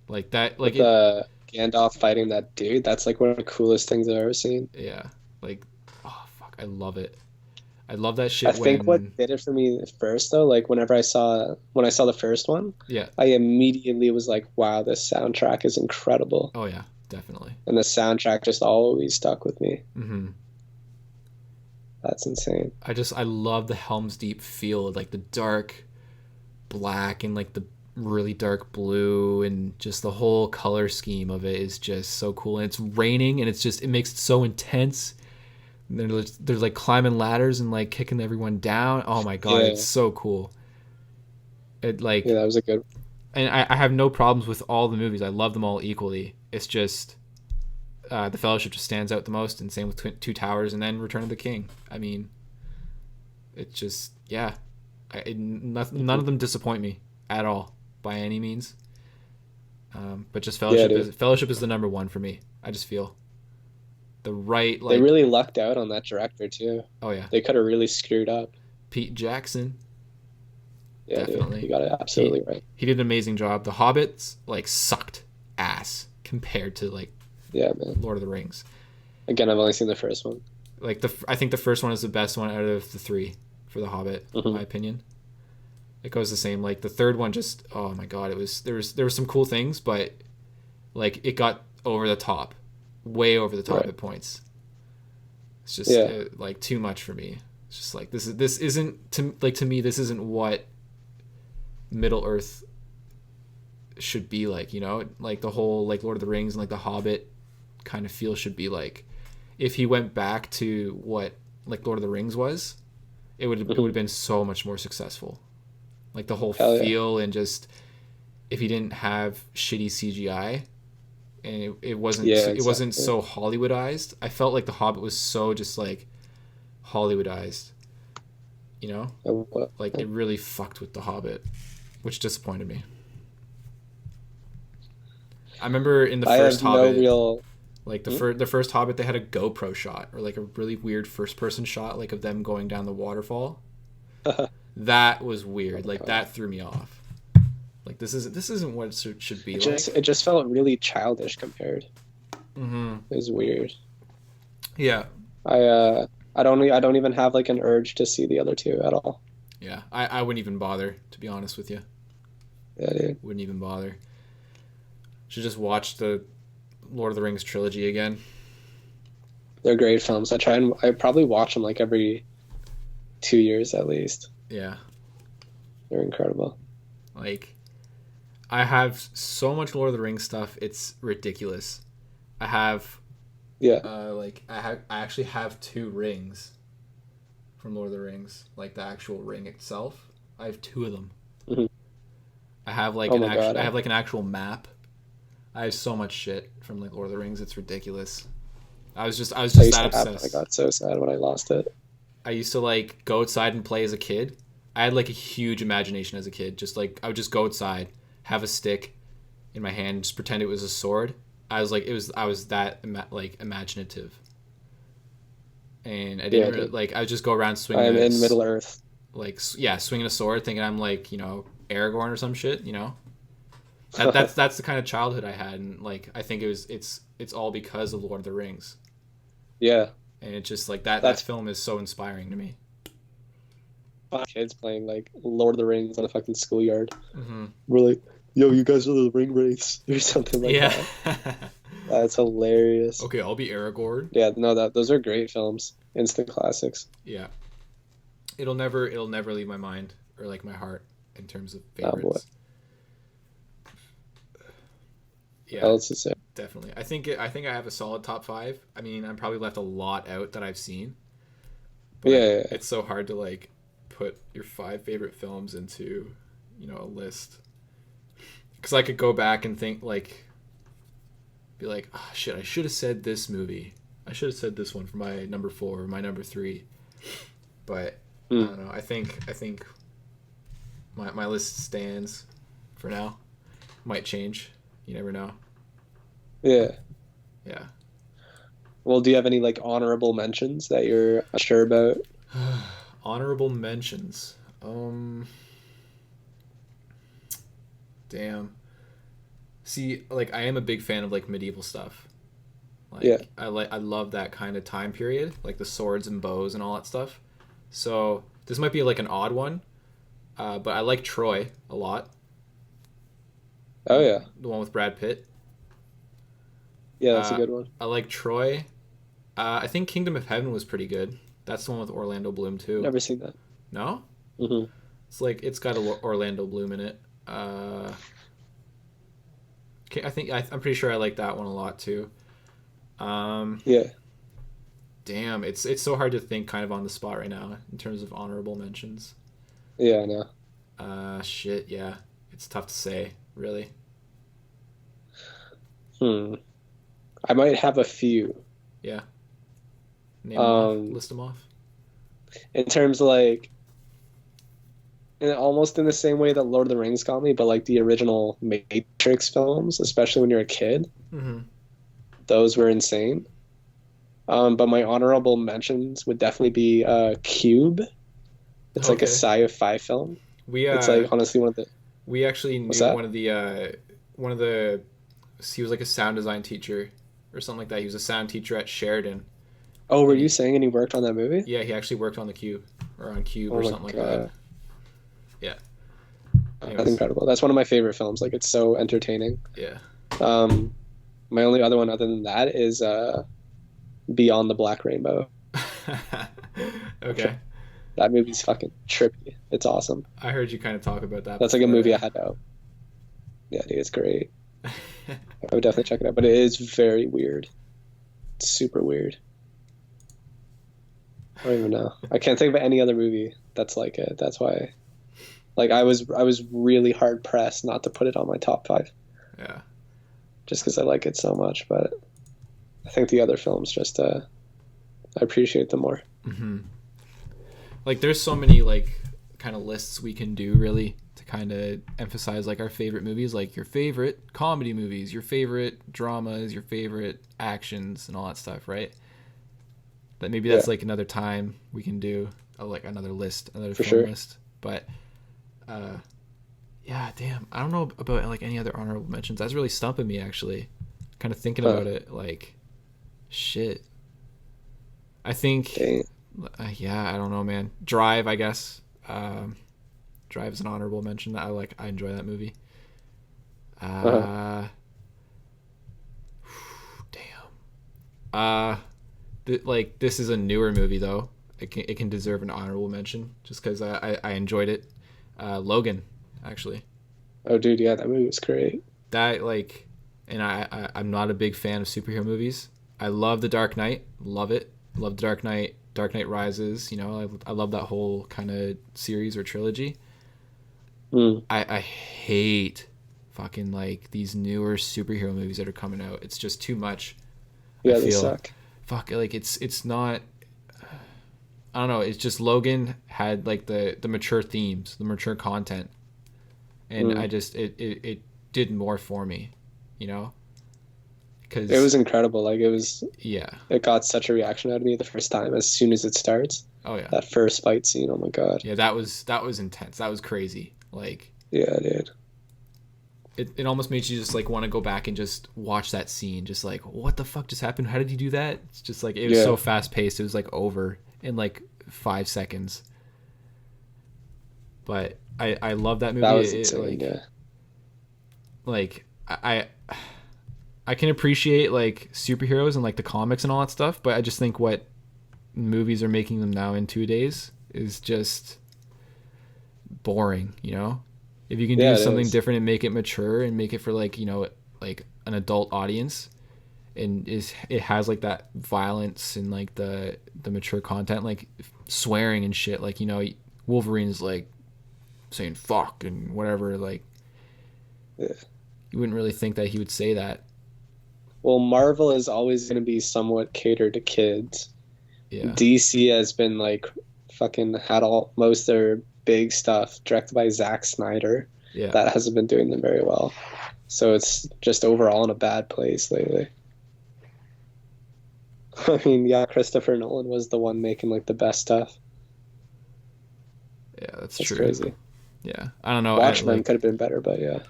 Like that like with it the Gandalf fighting that dude. That's like one of the coolest things I've ever seen. yeah. Like oh fuck, I love it. I love that I shit think what when did it for me first though, like when I saw the first one, yeah. I immediately was like, wow, this soundtrack is incredible. Oh yeah, definitely. And the soundtrack just always stuck with me. Mhm. That's insane. I love the Helm's Deep feel, like the dark black and like the really dark blue, and just the whole color scheme of it is just so cool. And it's raining, and it makes it so intense. And there's like climbing ladders and like kicking everyone down. Oh my god, Yeah. it's so cool. It Yeah, like, that was a good. and I have no problems with all the movies. I love them all equally. It's just the Fellowship just stands out the most, and same with Two Towers, and then Return of the King. I mean, it's just yeah, none of them disappoint me at all by any means. But just Yeah, dude. Fellowship is the number one for me. I just feel the right They like really lucked out on that director too. oh yeah, They could have really screwed up. Pete Jackson Yeah, dude. You definitely got it absolutely right. he did an amazing job. The Hobbits like sucked ass compared to like Yeah, man. Lord of the Rings. Again, I've only seen the first one. Like I think the first one is the best one out of the three for The Hobbit, in my opinion. It goes the same. Like the third one, just oh my god, there were some cool things, but like it got over the top, way over the top Right. at points. It's just Yeah. like too much for me. It's just like this isn't to me this isn't what Middle Earth should be like. You know, like the whole like Lord of the Rings and like the Hobbit kind of feel should be like. If he went back to what like Lord of the Rings was, it would have been so much more successful. Like the whole Hell yeah. feel, and just if he didn't have shitty CGI and it wasn't Yeah, it wasn't exactly. so Hollywoodized. I felt like The Hobbit was so just like Hollywoodized, you know? Like it really fucked with The Hobbit, which disappointed me. I remember in the I first have no Hobbit, real. like the first Hobbit, they had a GoPro shot or like a really weird first person shot, like of them going down the waterfall. That was weird. Like that threw me off. Like this isn't what it should be like. It just felt really childish compared. Mm-hmm. It was weird. Yeah, I don't even have like an urge to see the other two at all. yeah. I wouldn't even bother, to be honest with you. Yeah, dude. Wouldn't even bother. Should just watch the Lord of the Rings trilogy again. They're great films. I probably watch them like every 2 years at least. Yeah, They're incredible. like I have so much Lord of the Rings stuff. It's ridiculous. I have Yeah. I actually have 2 rings from Lord of the Rings, like the actual ring itself. I have 2 of them. Mhm. I have like Oh my God. I have like an actual map. I have so much shit from like Lord of the Rings. It's ridiculous. I was just I that used to have it. I obsessed. got so sad when I lost it. I used to like go outside and play as a kid. I had like a huge imagination as a kid. Just like I would just go outside, have a stick in my hand, just pretend it was a sword. I was that like imaginative. And I didn't really, dude. like I would just go around I swinging am in Middle Earth. like yeah, swinging a sword, thinking I'm like, you know, Aragorn or some shit, you know. That's the kind of childhood I had, and like I think it's all because of Lord of the Rings. Yeah. And it's just like that That's film is so inspiring to me. kids playing like Lord of the Rings on a fucking schoolyard. Mm-hmm. Really, yo, you guys are the ring wraiths or something like Yeah. that. That's hilarious. Okay, I'll be Aragorn. Yeah, no, those are great films. Instant classics. Yeah. It'll never leave my mind or like my heart in terms of Oh boy. favorites. What Yeah, else is there? definitely. I think I have a solid top 5. I mean, I'm probably left a lot out that I've seen, Yeah, but yeah, yeah. it's so hard to like put your 5 favorite films into, a list. Cuz I could go back and think like be like, "Oh shit, I should have said this movie. I should have said this one for my number 4 or my number 3." But I Hmm. don't know. I think my list stands for now. Might change. You never know. Yeah. Yeah. Well, do you have any like honorable mentions that you're unsure about? Honorable mentions. Damn. See, like I am a big fan of like medieval stuff. Yeah. Like I love that kind of time period, like the swords and bows and all that stuff. So this might be like an odd one, but I like Troy a lot. Oh yeah. The one with Brad Pitt. Yeah, that's a Uh, good one. I like Troy. I think Kingdom of Heaven was pretty good. That's the one with Orlando Bloom too. Never seen that. No, Hmm. it's like it's got Orlando Bloom in it. I think I'm pretty sure I like that one a lot too. Um, Yeah. Damn, it's so hard to think kind of on the spot right now in terms of honorable mentions. Yeah, I know. Shit, yeah, it's tough to say, really. Hmm. I might have a few. Yeah, name them off, Um, list them off. in terms of like, almost in the same way that Lord of the Rings got me, but like the original Matrix films, especially when you're a kid, Mm-hmm. those were insane. But my honorable mentions would definitely be Cube. It's like a Okay, sci-fi film. we It's like honestly one of the we actually what's knew that? one of the he was like a sound design teacher or something like that. He was a sound teacher at Sheridan, Oh, were and you saying and he worked on that movie? yeah, he actually worked on the Cube or on Cube Oh or my something like that. God. Yeah. That's Anyways, incredible. That's one of my favorite films. Like it's so entertaining. yeah. Um, my only other one other than that is Beyond the Black Rainbow. Okay. That movie's fucking trippy. It's awesome. I heard you kind of talk about that That's like a before. movie I had to. Yeah, dude, it's great. I would definitely check it out, but it is very weird. It's super weird. I don't even know. I can't think of any other movie that's like it. That's why, like, I was really hard pressed not to put it on my top 5, Yeah. just because I like it so much. But I think the other films just I appreciate them more. Hmm. Like, there's so many like kind of lists we can do really to kind of emphasize like our favorite movies, like your favorite comedy movies, your favorite dramas, your favorite actions, and all that stuff, right? That maybe Yeah, that's like another time we can do like another list, another for film sure. list. But yeah, damn, I don't know about like any other honorable mentions. That's really stumping me actually. Kind of thinking Huh. about it, like, shit. I think, Dang. yeah, I don't know, man. Drive, I guess. Drive is an honorable mention. I like. I enjoy that movie. Uh-huh. Uh, damn. Like this is a newer movie though. It can deserve an honorable mention just because I enjoyed it. Logan, actually. Oh, dude, yeah, that movie was great. That like, and I'm not a big fan of superhero movies. I love The Dark Knight. Love it. Love The Dark Knight. Dark Knight Rises. I love that whole kind of series or trilogy. Mm. I hate fucking like these newer superhero movies that are coming out. It's just too much. I Yeah, they feel suck. fuck like it's not. I don't know. It's just Logan had like the mature themes, the mature content, and I Mm. just it did more for me, you know, It because was incredible. Like yeah, it got such a reaction out of me the first time as soon as it starts. oh yeah, That first fight scene, oh my God. yeah. That was intense. That was crazy. Like Yeah, dude. it almost makes you just like want to go back and just watch that scene. Just like what the fuck just happened? How did he do that? It's just like it was Yeah, so fast paced. It was like over in like 5 seconds. But I love that movie. that was It insane. like Yeah. like I can appreciate like superheroes and like the comics and all that stuff, but I just think what movies are making them now in 2 days is just boring, you know? If you can Yeah, do it something is. different and make it mature and make it for like, you know, like an adult audience, and it has like that violence and like the mature content, like swearing and shit, like, you know, Wolverine's like saying fuck and whatever, like Yeah. you wouldn't really think that he would say that. Well, Marvel is always going to be somewhat catered to kids. Yeah. DC has been like fucking had all most of their big stuff directed by Zack Snyder. Yeah. That hasn't been doing them very well. So it's just overall in a bad place lately. I mean, yeah, Christopher Nolan was the one making like the best stuff. Yeah, that's That's true. crazy. Yeah. I don't know. Watchmen could have been better, but yeah.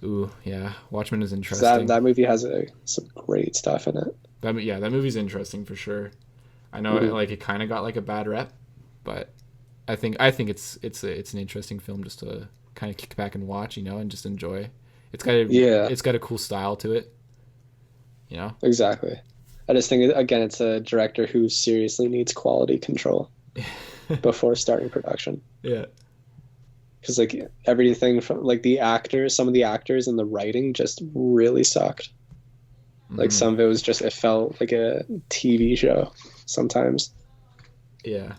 Ooh, yeah. Watchmen is 'Cause that interesting. that movie has some great stuff in it. That movie's interesting for sure. I know Hmm. like it kind of got like a bad rep, but I think it's an interesting film just to kind of kick back and watch, you know, and just enjoy. Yeah, It's got a cool style to it, you know. exactly. I just think again, it's a director who seriously needs quality control before starting production. Yeah. Because like everything from like the actors, some of the actors and the writing just really sucked. Like Mhm. some of it was just it felt like a TV show sometimes. Yeah.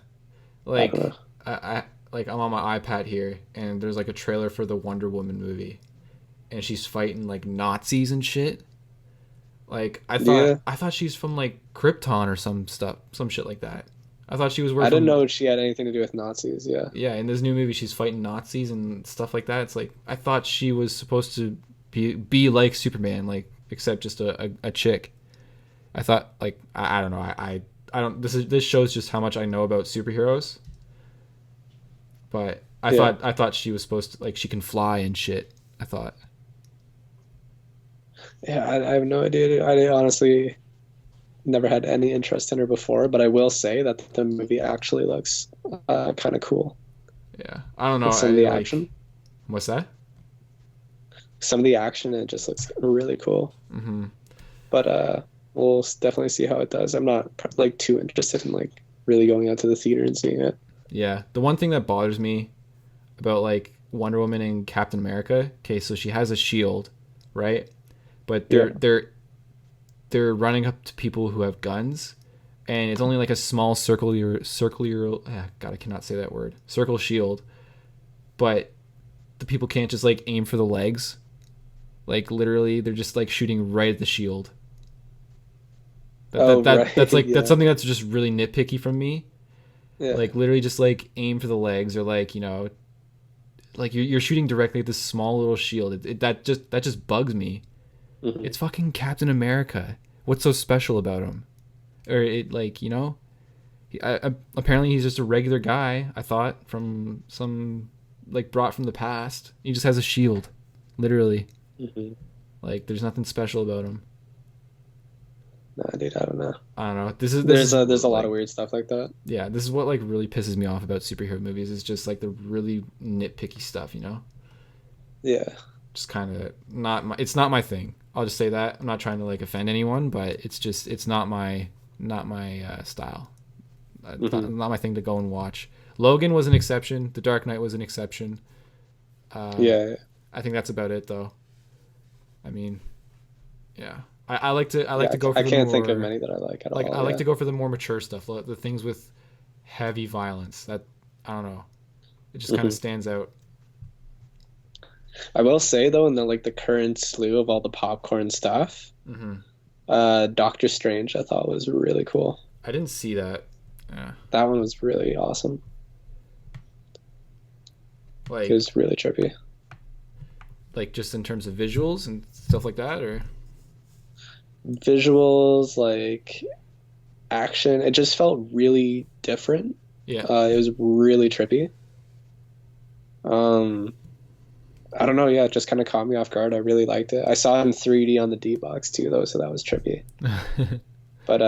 I don't Like know. I like I'm on my iPad here and there's like a trailer for the Wonder Woman movie and she's fighting like Nazis and shit. Like Yeah, I thought she's from like Krypton or some stuff, some shit like that. I thought she was where I didn't from. know she had anything to do with Nazis. Yeah, Yeah, in this new movie she's fighting Nazis and stuff like that. It's like I thought she was supposed to be like Superman, like except just a chick. I thought like I don't know. I don't this shows just how much I know about superheroes. But yeah, I thought she was supposed to like she can fly and shit. I thought. yeah. I have no idea. Dude. I honestly never had any interest in her before, but I will say that the movie actually looks kind of cool. Yeah. I don't know. Like some of I the like action, what's that? some of the action, it just looks really cool. Mhm. But we'll definitely see how it does. I'm not like too interested in like really going out to the theater and seeing it. Yeah. The one thing that bothers me about like Wonder Woman and Captain America. Okay, so she has a shield, right? But Yeah. they're running up to people who have guns, and it's only like a small circular. God, I cannot say that word. Circle shield, but the people can't just like aim for the legs. Like literally, they're just like shooting right at the shield. Oh, right. That's like that's Yeah. something that's just really nitpicky from me. Yeah. Like literally, just like aim for the legs or like, you know, like you're shooting directly at this small little shield. That just bugs me. Hmm. It's fucking Captain America. What's so special about him? Or it like, you know, apparently he's just a regular guy. I thought from some like brought from the past. He just has a shield, literally. Hmm. Like there's nothing special about him. Nah, dude, I don't know. I don't know. This There's is a lot like of weird stuff like that. yeah. This is what like really pisses me off about superhero movies. Is just like the really nitpicky stuff. You know, Yeah. just kind of not my. It's not my thing. I'll just say that. I'm not trying to like offend anyone, but it's just it's not my style. Hmm. Not my thing to go and watch. Logan was an exception. The Dark Knight was an exception. Uh, Yeah. I think that's about it, though. I mean, yeah. I like Yeah. to go I for the can't think of more many that I like at like I all. like Yeah. to go for the more mature stuff, the things with heavy violence. That I don't know. It just kind of Hmm. stands out. I will say though, in the like the current slew of all the popcorn stuff, Hmm. Doctor Strange I thought was really cool. I didn't see that. Yeah. That one was really awesome. It Like was really trippy. just in terms of visuals and stuff like that, or Visuals, like action, it just felt really different. yeah. It was really trippy. Um, I don't know. Yeah, it just kind of caught me off guard. I really liked it. I saw it in 3D on the D box too, though, so that was trippy. But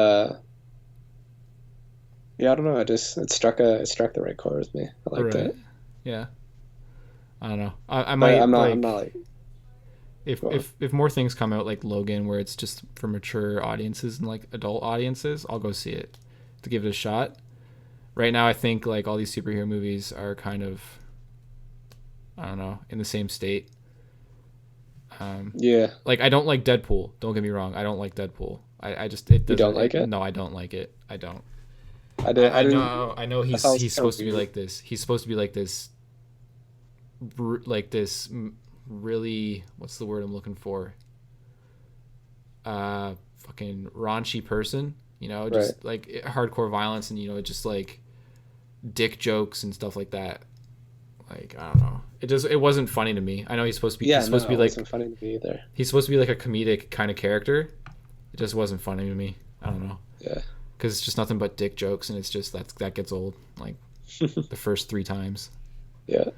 yeah, I don't know. It struck the right chord with me. I liked Right. it. Yeah. I don't know. I But might I'm like not like If more things come out like Logan, where it's just for mature audiences and like adult audiences, I'll go see it to give it a shot. Right now, I think like all these superhero movies are kind of, I don't know, in the same state. Yeah. Like I don't like Deadpool. Don't get me wrong. I don't like Deadpool. I just it doesn't. You don't like it? No, I don't like it. I don't. I didn't. I know I thought it was he's kinda supposed to be weird. like this. He's supposed to be like this really, what's the word I'm looking for? Fucking raunchy person. You know, Right. just like hardcore violence and just like dick jokes and stuff like that. Like I don't know. It wasn't funny to me. I know he's supposed to be. Yeah, He's supposed no, to be it like. wasn't funny to me either. He's supposed to be like a comedic kind of character. It just wasn't funny to me. I don't know. Yeah. Because it's just nothing but dick jokes, and it's just that gets old. Like the first 3 times. Yeah.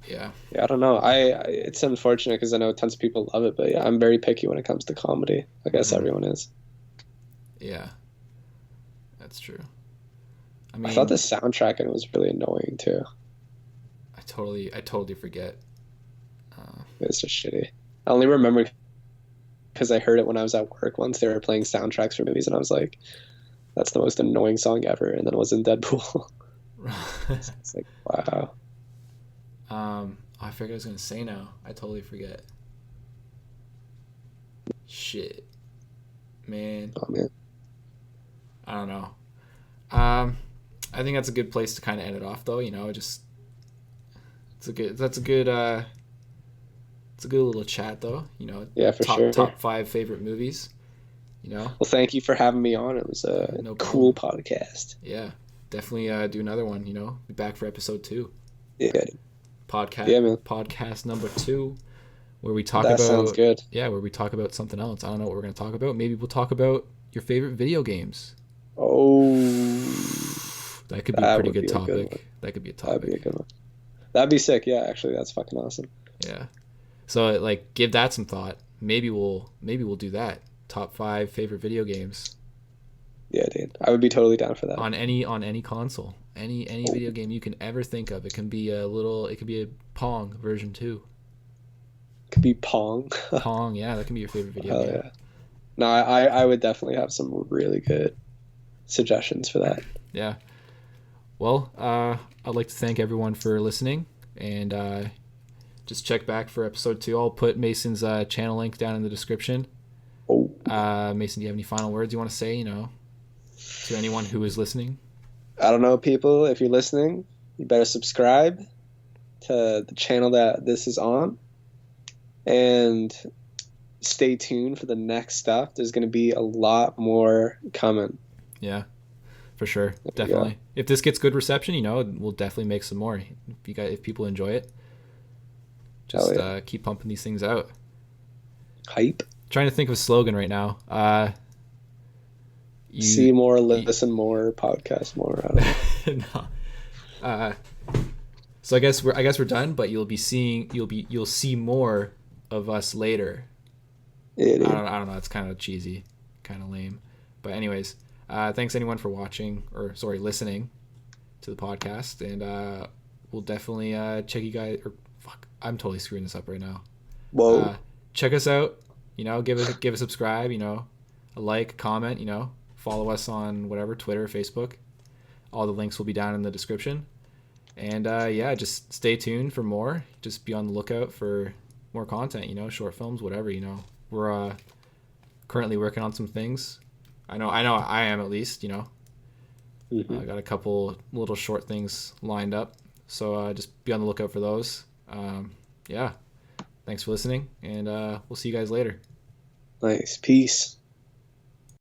Yeah. Yeah, I don't know. It's unfortunate because I know tons of people love it, but yeah, I'm very picky when it comes to comedy. I guess everyone is. Yeah. That's true. I I mean, thought the soundtrack in it was really annoying too. I totally forget. It's just shitty. I only remember because I heard it when I was at work once. They were playing soundtracks for movies, and I was like, "That's the most annoying song ever." And then it was in Deadpool. It's like, wow. I forget what I was gonna say now. I totally forget. Shit, man. Oh man. I don't know. I think that's a good place to kind of end it off, though. Just it's a good little chat, though. Yeah, for sure. Top 5 favorite movies. Well, thank you for having me on. It was a No cool problem. podcast. Yeah, definitely do another one. Be back for episode 2. Yeah. Podcast. Yeah, man. Podcast number 2, where we talk That about. sounds good. Yeah, where we talk about something else. I don't know what we're gonna talk about. Maybe we'll talk about your favorite video games. Oh, That could be a that pretty would good be a good topic. one. That could be a that'd be a topic. good one. That'd be sick. Yeah, actually, that's fucking awesome. Yeah. So like, give that some thought. Maybe we'll do that. Top 5 favorite video games Yeah, dude. I would be totally down for that. on any console, any video game you can ever think of. It can be a Pong version 2. Could be Pong. Pong, yeah, that can be your favorite video Hell game. yeah. No, I would definitely have some really good suggestions for that. Yeah. Well, I'd like to thank everyone for listening, and just check back for episode 2. I'll put Mason's channel link down in the description. Oh, Mason, do you have any final words you want to say, to anyone who is listening? I don't know, people. If you're listening, you better subscribe to the channel that this is on, and stay tuned for the next stuff. There's going to be a lot more coming. Yeah, for sure. There you Definitely. go. If this gets good reception, we'll definitely make some more. If people enjoy it, just Hell yeah. keep pumping these things out. Hype. Trying to think of a slogan right now. See more, listen more, podcast more. I don't know. No. So I guess we're done, but you'll see more of us later. Yeah, dude. I don't know. It's kind of cheesy, kind of lame. But anyways, thanks anyone for listening to the podcast, and we'll definitely check you guys. Or fuck, I'm totally screwing this up right now. Whoa. Check us out. Give a subscribe. A like, comment. Follow us on whatever, Twitter, Facebook. All the links will be down in the description. And yeah, just stay tuned for more. Just be on the lookout for more content. Short films, whatever. We're currently working on some things. I know I am, at least. Mhm. I got a couple little short things lined up, so just be on the lookout for those. Yeah, thanks for listening, and we'll see you guys later. Nice. Peace.